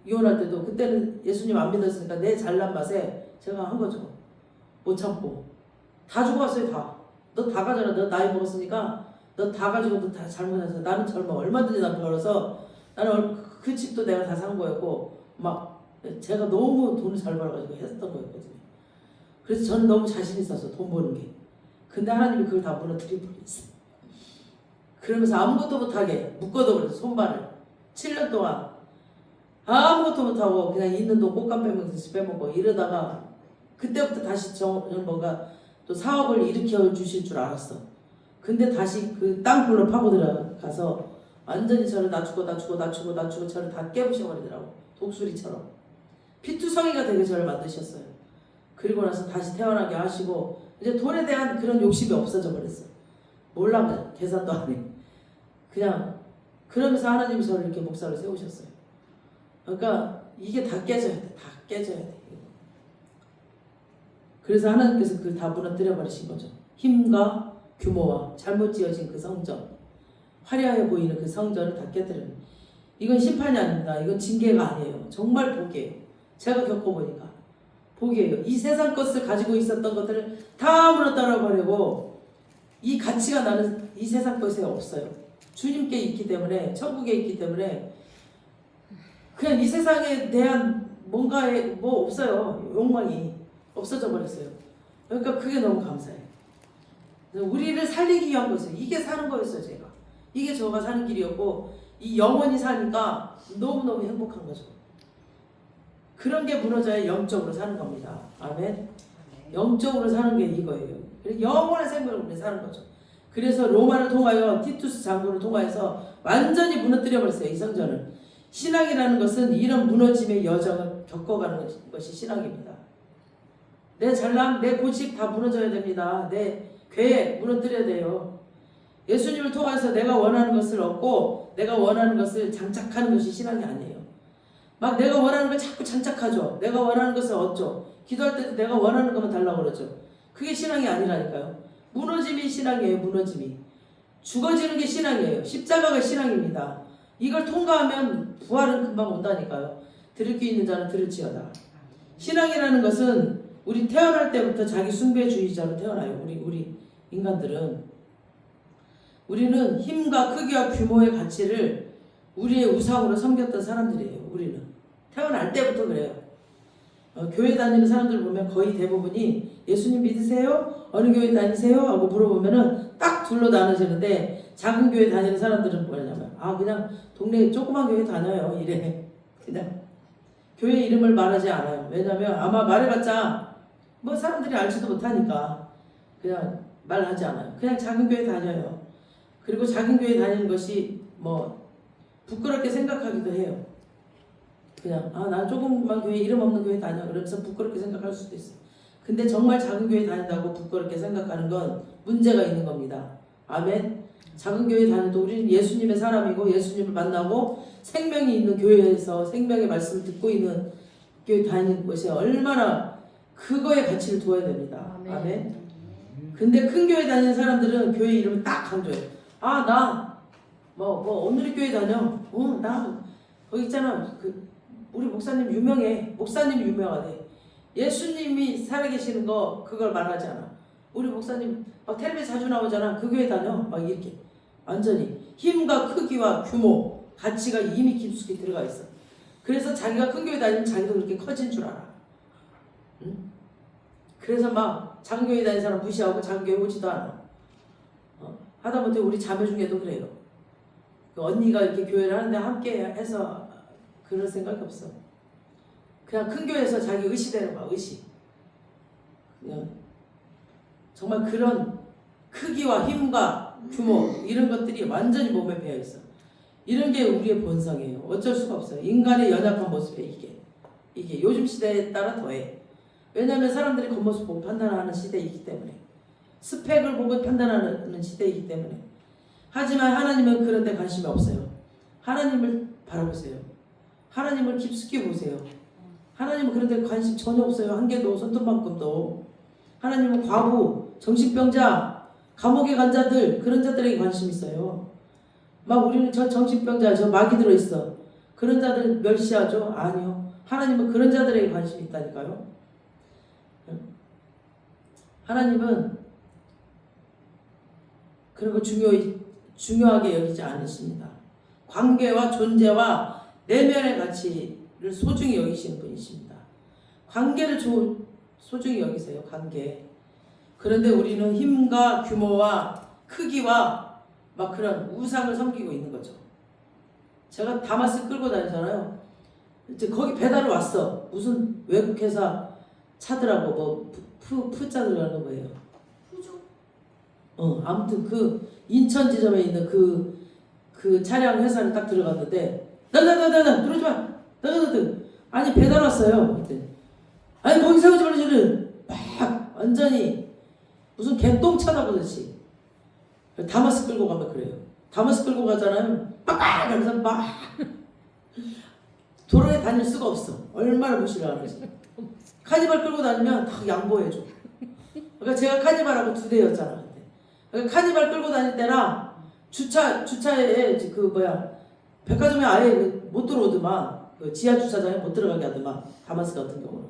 Speaker 1: 이혼할 때도 그때는 예수님 안 믿었으니까 내 잘난 맛에 제가 한 거죠. 못 참고 다 주고 왔어요. 다. 너 다 가져라. 너 나이 먹었으니까 너 다 가지고 너 다 잘못해서 나는 젊어. 얼마든지 난 벌어서 나는 그 집도 내가 다 산 거였고 제가 너무 돈을 잘 벌어가지고 했던 거였거든요. 그래서 저는 너무 자신 있었어. 돈 버는 게. 근데 하나님이 그걸 다 무너뜨려 버렸어요. 그러면서 아무것도 못하게 묶어둬 버렸어. 손발을 7년 동안 아무것도 못하고 그냥 있는 돈 꽃감 빼먹듯이 빼먹고 이러다가 그때부터 다시 뭔가 또 사업을 일으켜 주실 줄 알았어. 근데 다시 그 땅굴로 파고 들어가서 완전히 저를 낮추고 저를 다 깨부셔 버리더라고. 독수리처럼. 피투성이가 되게 저를 만드셨어요. 그리고 나서 다시 태어나게 하시고 이제 돈에 대한 그런 욕심이 없어져 버렸어. 몰라 계산도 안 해. 그냥 그러면서 하나님이 저를 이렇게 목사로 세우셨어요. 그러니까 이게 다 깨져야 돼. 다 깨져야 돼. 그래서 하나님께서 그걸 다 무너뜨려 버리신 거죠. 힘과 규모와 잘못 지어진 그 성전, 화려해 보이는 그 성전을 다 깨뜨리는. 이건 심판이 아닙니다. 이건 징계가 아니에요. 정말 복이에요. 제가 겪어보니까 복이에요. 이 세상 것을 가지고 있었던 것들을 다 무너뜨려 버리고 이 가치가 나는 이 세상 것에 없어요. 주님께 있기 때문에, 천국에 있기 때문에 그냥 이 세상에 대한 뭔가에 뭐 없어요. 욕망이 없어져 버렸어요. 그러니까 그게 너무 감사해요. 우리를 살리기 위한 것이에요. 이게 사는 거였어요. 제가 이게 저가 사는 길이었고 이 영원히 사니까 너무너무 행복한 거죠. 그런 게 무너져야 영적으로 사는 겁니다. 아멘. 영적으로 사는 게 이거예요. 영원한 생명을 사는 거죠. 그래서 로마를 통하여 티투스 장군을 통하여서 완전히 무너뜨려 버렸어요. 이 성전을. 신앙이라는 것은 이런 무너짐의 여정을 겪어가는 것이 신앙입니다. 내 잘남, 내 고집 다 무너져야 됩니다. 내 계획 무너뜨려야 돼요. 예수님을 통해서 내가 원하는 것을 얻고 내가 원하는 것을 장착하는 것이 신앙이 아니에요. 막 내가 원하는 걸 자꾸 장착하죠. 내가 원하는 것을 얻죠. 기도할 때도 내가 원하는 것만 달라고 그러죠. 그게 신앙이 아니라니까요. 무너짐이 신앙이에요. 무너짐이. 죽어지는 게 신앙이에요. 십자가가 신앙입니다. 이걸 통과하면 부활은 금방 온다니까요. 들을 귀 있는 자는 들을지어다. 신앙이라는 것은 우리 태어날 때부터 자기 숭배주의자로 태어나요. 우리 인간들은. 우리는 힘과 크기와 규모의 가치를 우리의 우상으로 섬겼던 사람들이에요. 우리는 태어날 때부터 그래요. 교회 다니는 사람들 보면 거의 대부분이 예수님 믿으세요? 어느 교회 다니세요? 하고 물어보면은 딱 둘로 나눠지는데 작은 교회 다니는 사람들은 뭐냐면 그냥 동네 조그만 교회 다녀요. 이래. 그냥 교회 이름을 말하지 않아요. 왜냐면 아마 말해봤자 뭐 사람들이 알지도 못하니까 그냥 말하지 않아요. 그냥 작은 교회 다녀요. 그리고 작은 교회 다니는 것이 뭐 부끄럽게 생각하기도 해요. 그냥 나 조금만 교회 이름 없는 교회 다녀 그러면서 부끄럽게 생각할 수도 있어. 근데 정말 작은 교회 다닌다고 부끄럽게 생각하는 건 문제가 있는 겁니다. 아멘. 작은 교회 다녀도 우리는 예수님의 사람이고 예수님을 만나고 생명이 있는 교회에서 생명의 말씀을 듣고 있는 교회 다니는 것이 얼마나 그거의 가치를 두어야 됩니다. 아멘. 근데 큰 교회 다니는 사람들은 교회 이름을 딱 강조해요. 나 오늘의 교회 다녀. 나 거기 있잖아. 우리 목사님 유명해. 목사님이 유명하대. 예수님이 살아계시는 거 그걸 말하지 않아. 우리 목사님 텔레비전 자주 나오잖아. 그 교회 다녀. 막 이렇게 완전히 힘과 크기와 규모 가치가 이미 깊숙이 들어가 있어. 그래서 자기가 큰 교회 다니면 자기도 그렇게 커진 줄 알아. 응? 그래서 막 작은 교회 다니는 사람 무시하고 작은 교회 오지도 않아. 하다못해 우리 자매 중에도 그래요. 언니가 이렇게 교회를 하는데 함께 해서 그럴 생각이 없어. 그냥 큰 교회에서 자기 의시대로 막 의시. 그냥 정말 그런 크기와 힘과 규모 이런 것들이 완전히 몸에 배어 있어. 이런 게 우리의 본성이에요. 어쩔 수가 없어요. 인간의 연약한 모습에 이게 요즘 시대에 따라 더해. 왜냐하면 사람들이 겉모습 보고 판단하는 시대이기 때문에. 스펙을 보고 판단하는 시대이기 때문에. 하지만 하나님은 그런 데 관심이 없어요. 하나님을 바라보세요. 하나님을 깊숙이 보세요. 하나님은 그런 데 관심 전혀 없어요. 한 개도 손톱만큼도. 하나님은 과부, 정신병자, 감옥에 간 자들 그런 자들에게 관심 있어요. 막 우리는 저 정신병자, 저 마귀 들어있어. 그런 자들 멸시하죠? 아니요. 하나님은 그런 자들에게 관심이 있다니까요. 하나님은 그런 거 중요하게 여기지 않으십니다. 관계와 존재와 내면의 가치를 소중히 여기시는 분이십니다. 관계를 소중히 여기세요. 관계. 그런데 우리는 힘과 규모와 크기와 막 그런 우상을 섬기고 있는 거죠. 제가 다마스 끌고 다니잖아요. 이제 거기 배달 왔어. 무슨 외국 회사 차더라고. 푸자 들어가는 거예요. 아무튼 그 인천 지점에 있는 그 차량 회사를 딱 들어갔는데 들어오지 마. 아니 배달 왔어요. 그때. 아니 거기 세우지 말라지는 막 완전히 무슨 개똥 쳐다보듯이. 다마스 끌고 가면 그래요. 다마스 끌고 가잖아요. 빡빡 하면서 막 도로에 다닐 수가 없어. 얼마나 무시를 하는지. 카니발 끌고 다니면 다 양보해줘. 그러니까 제가 카니발하고 2대였잖아. 그러니까 카니발 끌고 다닐 때랑 주차에 백화점에 아예 못 들어오더만. 지하 주차장에 못 들어가게 하더만. 다마스 같은 경우는.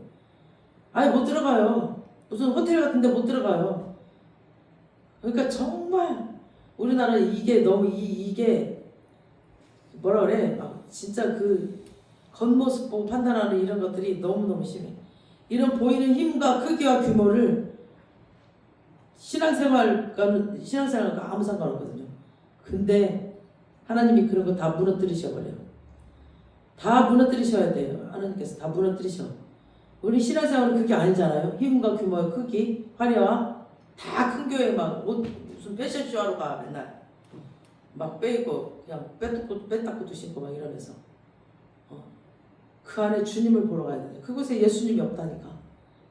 Speaker 1: 아예 못 들어가요. 무슨 호텔 같은데 못 들어가요. 그러니까 정말 우리나라 이게 너무 이게 뭐라 그래? 막 진짜 그 겉모습 보고 판단하는 이런 것들이 너무너무 심해. 이런 보이는 힘과 크기와 규모를 신앙생활과 아무 상관없거든요. 근데 하나님이 그런 거 다 무너뜨리셔 버려요. 다 무너뜨리셔야 돼요. 하나님께서 다 무너뜨리셔. 우리 신앙생활은 그게 아니잖아요. 힘과 규모의 크기, 화려함, 다 큰 교회 막 무슨 패션쇼 하러 가 맨날 막 빼고 그냥 빼딱고도 신고 막 이러면서 그 안에 주님을 보러 가야 돼. 그곳에 예수님이 없다니까.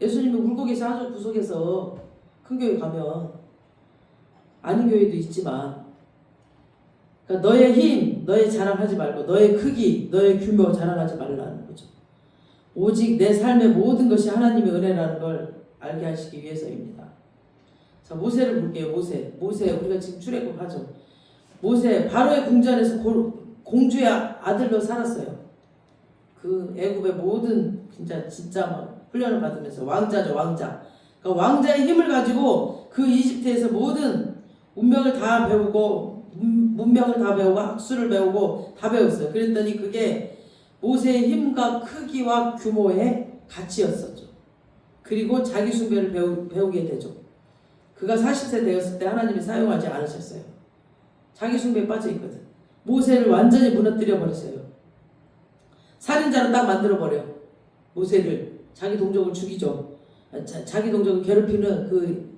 Speaker 1: 예수님이 울고 계셔 아주 구석에서. 큰 교회 가면 아닌 교회도 있지만, 그러니까 너의 힘, 너의 자랑하지 말고 너의 크기, 너의 규모 자랑하지 말라는 거죠. 오직 내 삶의 모든 것이 하나님의 은혜라는 걸 알게 하시기 위해서입니다. 자, 모세를 볼게요. 모세 우리가 지금 출애굽 하죠. 모세 바로의 궁전에서 공주의 아들로 살았어요. 그 애굽의 모든 진짜 막 훈련을 받으면서 왕자죠, 왕자. 그러니까 왕자의 힘을 가지고 그 이집트에서 모든 운명을 다 배우고 문명을 다 배우고 학술을 배우고 다 배웠어요. 그랬더니 그게 모세의 힘과 크기와 규모의 가치였었죠. 그리고 자기 숭배를 배우게 되죠. 그가 40세 되었을 때 하나님이 사용하지 않으셨어요. 자기 숭배에 빠져 있거든. 모세를 완전히 무너뜨려 버렸어요. 살인자로 딱 만들어 버려. 모세를 자기 동족을 죽이죠. 자기 동족을 괴롭히는 그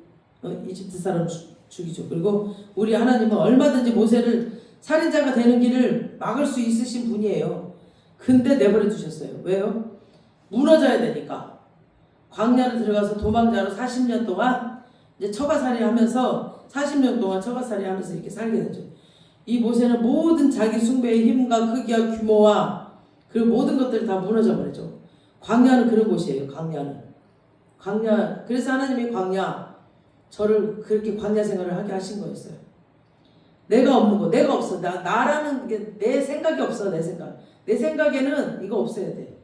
Speaker 1: 이집트 사람 죽이죠. 그리고 우리 하나님은 얼마든지 모세를 살인자가 되는 길을 막을 수 있으신 분이에요. 근데 내버려 두셨어요. 왜요? 무너져야 되니까. 광야로 들어가서 도망자로 40년 동안 이제 처가살이 하면서 40년 동안 처가살이 하면서 이렇게 살게 되죠. 이 모세는 모든 자기 숭배의 힘과 크기와 규모와 그 모든 것들이 다 무너져 버리죠. 광야는 그런 곳이에요. 광야. 그래서 하나님이 저를 그렇게 광야 생활을 하게 하신 거였어요. 내가 없는 거, 내가 없어. 나라는 게 내 생각이 없어. 내 생각에는 이거 없어야 돼.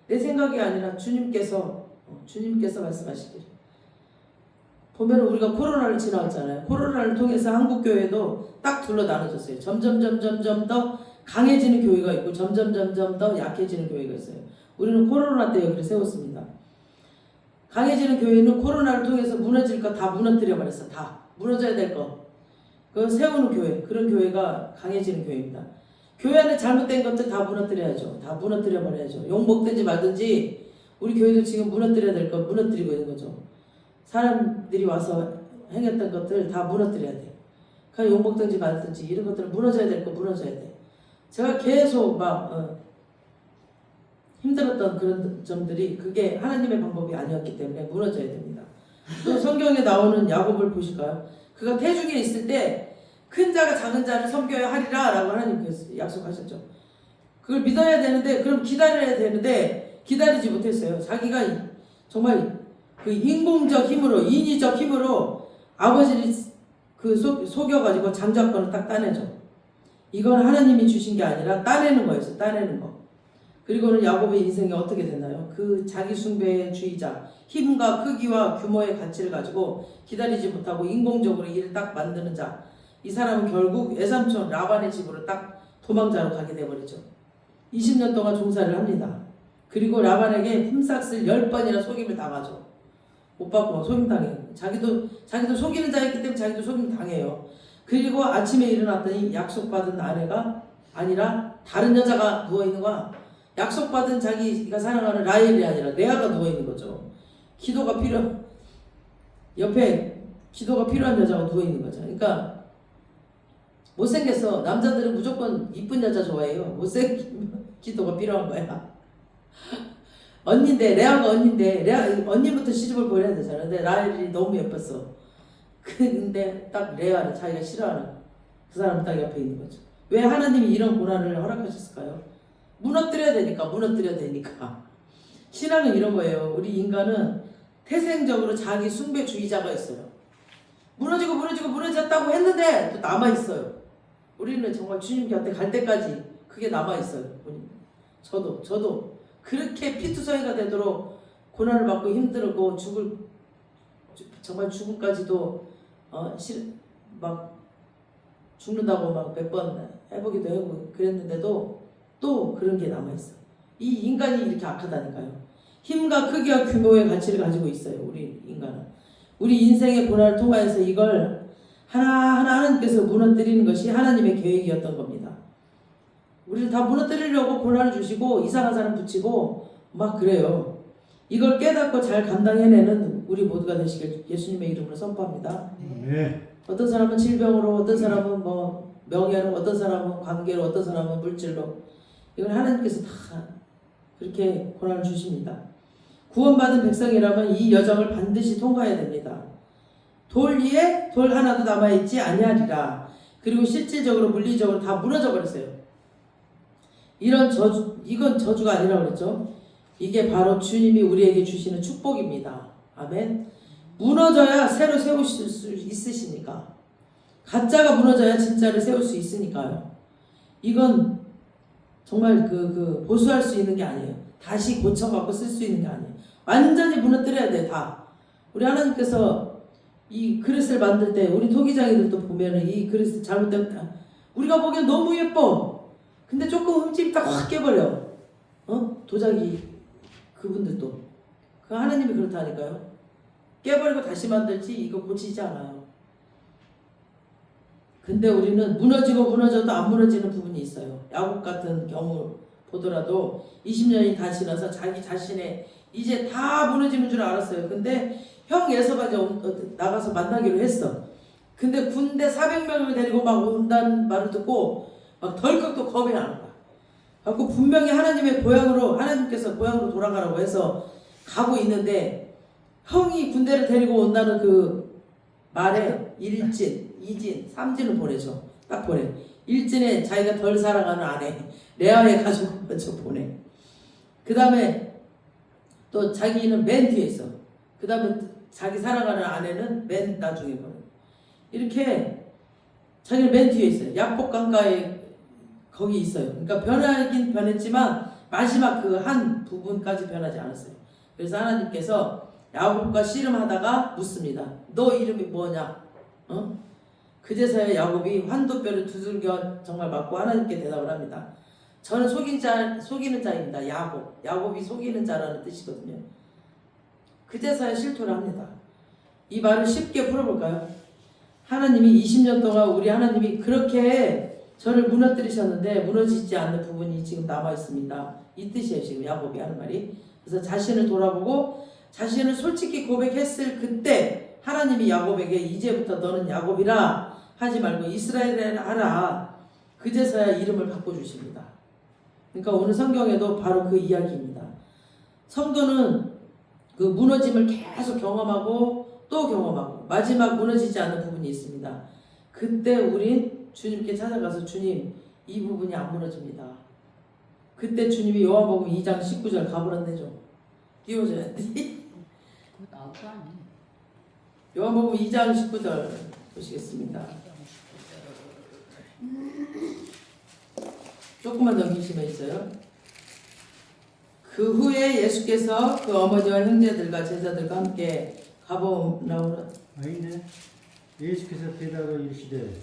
Speaker 1: 내 생각이 아니라 주님께서 말씀하시길. 보면 우리가 코로나를 지나왔잖아요. 코로나를 통해서 한국교회도 딱 둘러 나눠졌어요. 점점 더 강해지는 교회가 있고 점점 더 약해지는 교회가 있어요. 우리는 코로나 때 여기를 세웠습니다. 강해지는 교회는 코로나를 통해서 무너질 거 다 무너뜨려 버렸어. 다 무너져야 될 거. 그 세우는 교회, 그런 교회가 강해지는 교회입니다. 교회 안에 잘못된 것들 다 무너뜨려야죠. 다 무너뜨려 버려야죠. 욕 먹든지 말든지 우리 교회도 지금 무너뜨려야 될 거 무너뜨리고 있는 거죠. 사람들이 와서 행했던 것들 다 무너뜨려야 돼. 그냥 욕 먹든지 말든지 이런 것들 무너져야 될 거 무너져야 돼. 제가 계속 힘들었던 그런 점들이 그게 하나님의 방법이 아니었기 때문에 무너져야 됩니다. 또 성경에 나오는 야곱을 보실까요? 그가 태중에 있을 때 큰 자가 작은 자를 섬겨야 하리라 라고 하나님께서 약속하셨죠. 그걸 믿어야 되는데 그럼 기다려야 되는데 기다리지 못했어요. 자기가 정말 그 인공적 힘으로 인위적 힘으로 아버지를 속여가지고 장자권을 딱 따내죠. 이건 하나님이 주신 게 아니라 따내는 거였어요. 따내는 거. 그리고는 야곱의 인생이 어떻게 됐나요? 그 자기 숭배의 주의자, 힘과 크기와 규모의 가치를 가지고 기다리지 못하고 인공적으로 일을 딱 만드는 자. 이 사람은 결국 외삼촌 라반의 집으로 딱 도망자로 가게 되어버리죠. 20년 동안 종사를 합니다. 그리고 라반에게 품삯을 10번이나 속임을 당하죠. 못 받고 속임 당해요. 자기도 속이는 자였기 때문에 자기도 속임 당해요. 그리고 아침에 일어났더니 약속받은 아내가 아니라 다른 여자가 누워있는 거야. 약속받은 자기가 사랑하는 라헬이 아니라 레아가 누워있는 거죠. 옆에 기도가 필요한 여자가 누워있는 거죠. 그러니까 못생겼어. 남자들은 무조건 이쁜 여자 좋아해요. 못생기면 기도가 필요한 거야. 레아가 언니인데 언니부터 시집을 보내야 되잖아. 근데 라헬이 너무 예뻤어. 근데 딱 레아를 자기가 싫어하는 그 사람 딱 옆에 있는 거죠. 왜 하나님이 이런 고난을 허락하셨을까요? 무너뜨려야 되니까. 신앙은 이런 거예요. 우리 인간은 태생적으로 자기 숭배주의자가 있어요. 무너졌다고 했는데 또 남아있어요. 우리는 정말 주님 곁에 갈 때까지 그게 남아있어요. 저도 그렇게 피투성이가 되도록 고난을 받고 힘들고 정말 죽음까지도 막 죽는다고 막 몇 번 해보기도 하고 그랬는데도 또 그런 게 남아있어. 이 인간이 이렇게 악하다니까요. 힘과 크기와 규모의 가치를 가지고 있어요. 우리 인간은. 우리 인생의 고난을 통하여서 이걸 하나하나 하나님께서 무너뜨리는 것이 하나님의 계획이었던 겁니다. 우리를 다 무너뜨리려고 고난을 주시고 이상한 사람 붙이고 막 그래요. 이걸 깨닫고 잘 감당해내는 우리 모두가 되시길 예수님의 이름으로 선포합니다.
Speaker 2: 네.
Speaker 1: 어떤 사람은 질병으로, 어떤 사람은 뭐 명예로, 어떤 사람은 관계로, 어떤 사람은 물질로, 이걸 하나님께서 다 그렇게 고난을 주십니다. 구원받은 백성이라면 이 여정을 반드시 통과해야 됩니다. 돌 위에 돌 하나도 남아있지 아니하리라. 그리고 실질적으로 물리적으로 다 무너져 버렸어요. 이건 저주가 아니라고 그랬죠. 이게 바로 주님이 우리에게 주시는 축복입니다. 아멘. 무너져야 새로 세우실 수 있으시니까. 가짜가 무너져야 진짜를 세울 수 있으니까요. 이건 정말 보수할 수 있는 게 아니에요. 다시 고쳐갖고 쓸 수 있는 게 아니에요. 완전히 무너뜨려야 돼, 다. 우리 하나님께서 이 그릇을 만들 때 우리 토기장이들도 보면은 이 그릇 잘못되면 우리가 보기엔 너무 예뻐. 근데 조금 흠집이 딱 확 깨버려. 도자기 그분들도. 그 하나님이 그렇다니까요. 깨버리고 다시 만들지 이거 고치지 않아요. 근데 우리는 무너져도 안 무너지는 부분이 있어요. 야곱 같은 경우 보더라도 20년이 다 지나서 자기 자신의 이제 다 무너지는 줄 알았어요. 근데 형 예서가 이제 나가서 만나기로 했어. 근데 군대 400명을 데리고 막 온다는 말을 듣고 막 덜컥 또 겁이 나는 거야. 그래서 분명히 하나님께서 고향으로 돌아가라고 해서 가고 있는데 형이 군대를 데리고 온다는 그 말에 1진, 2진, 3진을 보내줘. 딱 보내. 1진에 자기가 덜 사랑하는 아내 레아의 가족을 먼저 보내. 그 다음에 또 자기는 맨 뒤에 있어. 그 다음에 자기 사랑하는 아내는 맨 나중에 보내. 이렇게 자기는 맨 뒤에 있어요. 야복 강가에 거기 있어요. 그러니까 변하긴 변했지만 마지막 그 한 부분까지 변하지 않았어요. 그래서 하나님께서 야곱과 씨름하다가 묻습니다. 너 이름이 뭐냐? 그제서야 야곱이 환도뼈를 두들겨 정말 맞고 하나님께 대답을 합니다. 저는 속이는 자입니다. 야곱이 속이는 자라는 뜻이거든요. 그제서야 실토를 합니다. 이 말을 쉽게 풀어볼까요? 하나님이 20년 동안 우리 하나님이 그렇게 저를 무너뜨리셨는데 무너지지 않는 부분이 지금 남아있습니다. 이 뜻이에요. 지금 야곱이 하는 말이. 그래서 자신을 돌아보고 자신을 솔직히 고백했을 그때 하나님이 야곱에게 이제부터 너는 야곱이라 하지 말고 이스라엘이라 하라. 그제서야 이름을 바꿔주십니다. 그러니까 오늘 성경에도 바로 그 이야기입니다. 성도는 그 무너짐을 계속 경험하고 또 경험하고 마지막 무너지지 않는 부분이 있습니다. 그때 우린 주님께 찾아가서 주님 이 부분이 안 무너집니다. 그때 주님이 요한복음 2장 19절 가버렸네죠. 띄워줘야 돼. 요한복음 2장 19절 보시겠습니다. 조금만 넘기시면 있어요. 그 후에 예수께서 그 어머니와 형제들과 제자들과 함께 가버나움으로
Speaker 2: 아니네. 예수께서 대답을 이르시되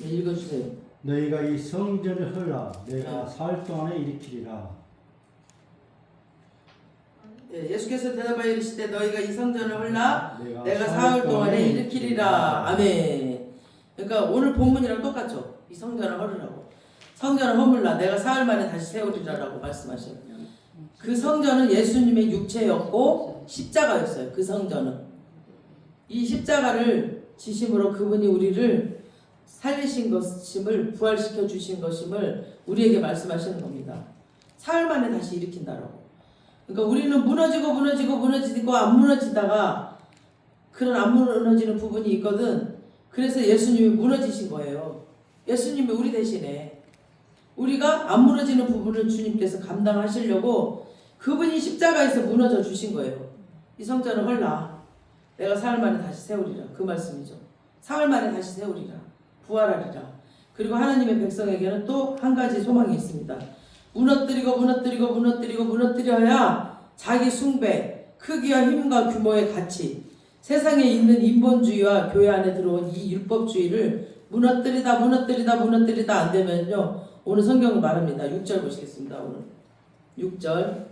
Speaker 1: 읽어주세요.
Speaker 2: 너희가 이 성전을 헐라 내가 사흘 동안에 일으키리라.
Speaker 1: 예수께서 대답하여 이르시되 너희가 이 성전을 헐라 내가 사흘 동안에 일으키리라. 아멘. 그러니까 오늘 본문이랑 똑같죠. 이 성전을 헐으라고. 성전을 허물라 내가 사흘 만에 다시 세우리라라고 말씀하셔요. 그 성전은 예수님의 육체였고 십자가였어요. 그 성전은. 이 십자가를 지심으로 그분이 우리를 살리신 것임을 부활시켜 주신 것임을 우리에게 말씀하시는 겁니다. 사흘 만에 다시 일으킨다라고. 그러니까 우리는 무너지고 안 무너지다가 그런 안 무너지는 부분이 있거든. 그래서 예수님이 무너지신 거예요. 예수님이 우리 대신에 우리가 안 무너지는 부분을 주님께서 감당하시려고 그분이 십자가에서 무너져 주신 거예요. 이 성전을 헐라 내가 사흘 만에 다시 세우리라. 그 말씀이죠. 사흘 만에 다시 세우리라. 부활하리라. 그리고 하나님의 백성에게는 또 한 가지 소망이 있습니다. 무너뜨려야 자기 숭배, 크기와 힘과 규모의 가치, 세상에 있는 인본주의와 교회 안에 들어온 이 율법주의를 무너뜨리다 안 되면요, 오늘 성경을 말합니다. 6절 보시겠습니다. 오늘 6절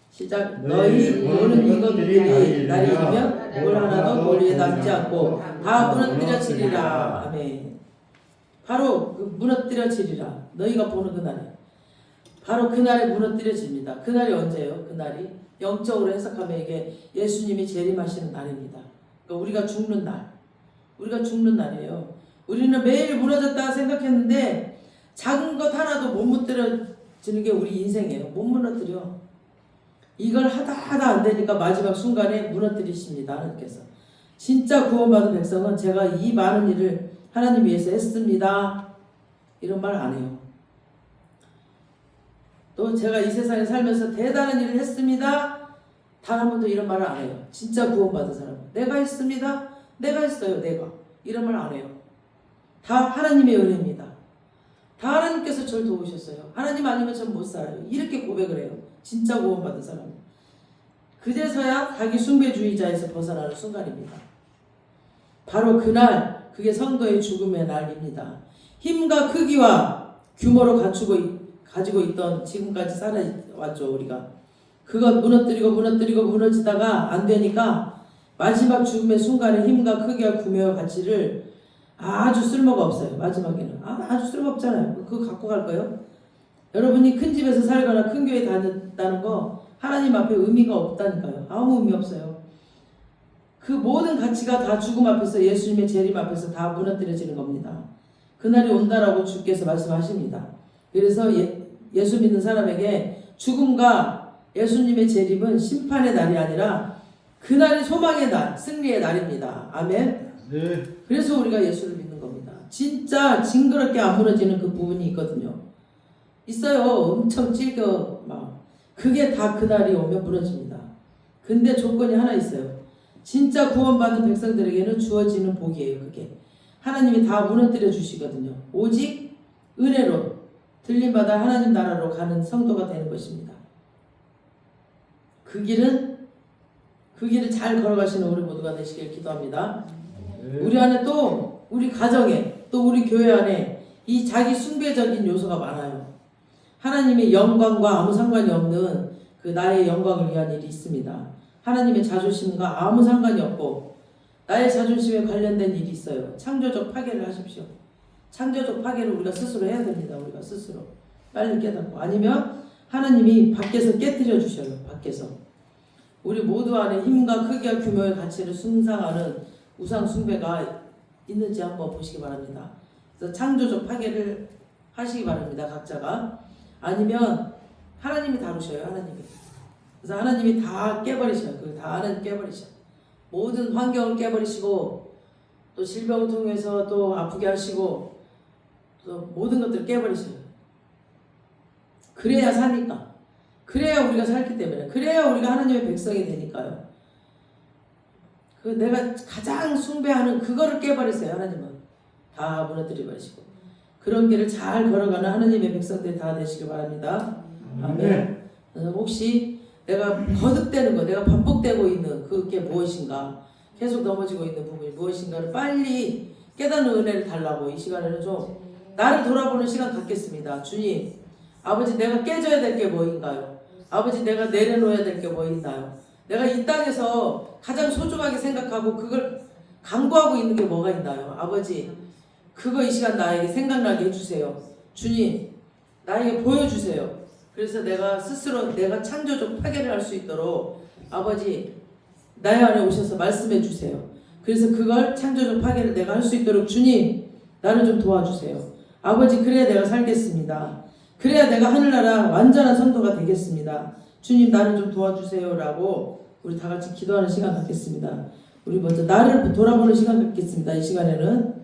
Speaker 1: 시작. 너희 모든 이것들이 날이 이르면 물 하나도 돌 위에 남지 않고 다 무너뜨려지리라. 아멘. 바로 그 무너뜨려지리라. 너희가 보는 그날에 바로 그날에 무너뜨려집니다. 그날이 언제예요? 그날이 영적으로 해석하면 이게 예수님이 재림하시는 날입니다. 그러니까 우리가 죽는 날, 우리가 죽는 날이에요. 우리는 매일 무너졌다 생각했는데 작은 것 하나도 못 무너뜨려지는 게 우리 인생이에요. 못 무너뜨려. 이걸 하다 안 되니까 마지막 순간에 무너뜨리십니다. 하나님께서. 진짜 구원받은 백성은 제가 이 많은 일을 하나님 위해서 했습니다. 이런 말 안 해요. 또 제가 이 세상에 살면서 대단한 일을 했습니다. 단 한 번도 이런 말을 안 해요. 진짜 구원받은 사람은. 내가 했습니다. 내가 했어요. 내가. 이런 말 안 해요. 다 하나님의 은혜입니다. 다 하나님께서 저를 도우셨어요. 하나님 아니면 전 못 살아요. 이렇게 고백을 해요. 진짜 구원받은 사람은. 그제서야 자기 숭배주의자에서 벗어나는 순간입니다. 바로 그날, 그게 성도의 죽음의 날입니다. 힘과 크기와 규모로 가지고 있던 지금까지 살아왔죠. 우리가 그것 무너뜨리고 무너지다가 안 되니까 마지막 죽음의 순간에 힘과 크기와 규모와 가치를 아주 쓸모가 없어요. 마지막에는 아주 쓸모없잖아요. 그거 갖고 갈 거예요? 여러분이 큰 집에서 살거나 큰 교회 다녔다는 거 하나님 앞에 의미가 없다니까요. 아무 의미 없어요. 그 모든 가치가 다 죽음 앞에서, 예수님의 재림 앞에서 다 무너뜨려지는 겁니다. 그날이 온다라고 주께서 말씀하십니다. 그래서 예수 믿는 사람에게 죽음과 예수님의 재림은 심판의 날이 아니라 그날이 소망의 날, 승리의 날입니다. 아멘.
Speaker 2: 네.
Speaker 1: 그래서 우리가 예수를 믿는 겁니다. 진짜 징그럽게 안 무너지는 그 부분이 있거든요. 있어요. 엄청 찔겨 막. 그게 다 그날이 오면 무너집니다. 근데 조건이 하나 있어요. 진짜 구원받은 백성들에게는 주어지는 복이에요. 그게 하나님이 다 무너뜨려 주시거든요. 오직 은혜로 들림받아 하나님 나라로 가는 성도가 되는 것입니다. 그 길을 잘 걸어가시는 우리 모두가 되시길 기도합니다.
Speaker 2: 네.
Speaker 1: 우리 안에 또 우리 가정에 또 우리 교회 안에 이 자기 숭배적인 요소가 많아요. 하나님의 영광과 아무 상관이 없는 그 나의 영광을 위한 일이 있습니다. 하나님의 자존심과 아무 상관이 없고 나의 자존심에 관련된 일이 있어요. 창조적 파괴를 하십시오. 창조적 파괴를 우리가 스스로 해야 됩니다. 우리가 스스로 빨리 깨닫고, 아니면 하나님이 밖에서 깨뜨려 주셔요. 밖에서 우리 모두 안에 힘과 크기와 규모의 가치를 숭상하는 우상 숭배가 있는지 한번 보시기 바랍니다. 그래서 창조적 파괴를 하시기 바랍니다. 각자가. 아니면 하나님이 다루셔요. 하나님이. 그래서 하나님이 다 깨버리셔요. 그 다 하나님 깨버리셔요. 모든 환경을 깨버리시고 또 질병을 통해서 또 아프게 하시고 또 모든 것들을 깨버리셔요. 그래야 사니까. 그래야 우리가 살기 때문에. 그래야 우리가 하나님의 백성이 되니까요. 그 내가 가장 숭배하는 그거를 깨버리세요. 하나님은 다 무너뜨려 버리시고. 그런 길을 잘 걸어가는 하나님의 백성들이 다 되시길 바랍니다. 아멘. 혹시 내가 거듭되는 거, 내가 반복되고 있는 그게 무엇인가, 계속 넘어지고 있는 부분이 무엇인가를 빨리 깨닫는 은혜를 달라고 이 시간에는 좀 나를 돌아보는 시간 갖겠습니다. 주님, 아버지 내가 깨져야 될 게 뭐인가요? 아버지 내가 내려놓아야 될 게 뭐있나요? 내가 이 땅에서 가장 소중하게 생각하고 그걸 강구하고 있는 게 뭐가 있나요? 아버지 그거 이 시간 나에게 생각나게 해주세요. 주님 나에게 보여주세요. 그래서 내가 스스로 내가 창조적 파괴를 할 수 있도록 아버지 나의 안에 오셔서 말씀해 주세요. 그래서 그걸 창조적 파괴를 내가 할 수 있도록 주님 나를 좀 도와주세요. 아버지 그래야 내가 살겠습니다. 그래야 내가 하늘나라 완전한 성도가 되겠습니다. 주님 나를 좀 도와주세요 라고 우리 다 같이 기도하는 시간 갖겠습니다. 우리 먼저 나를 돌아보는 시간 갖겠습니다. 이 시간에는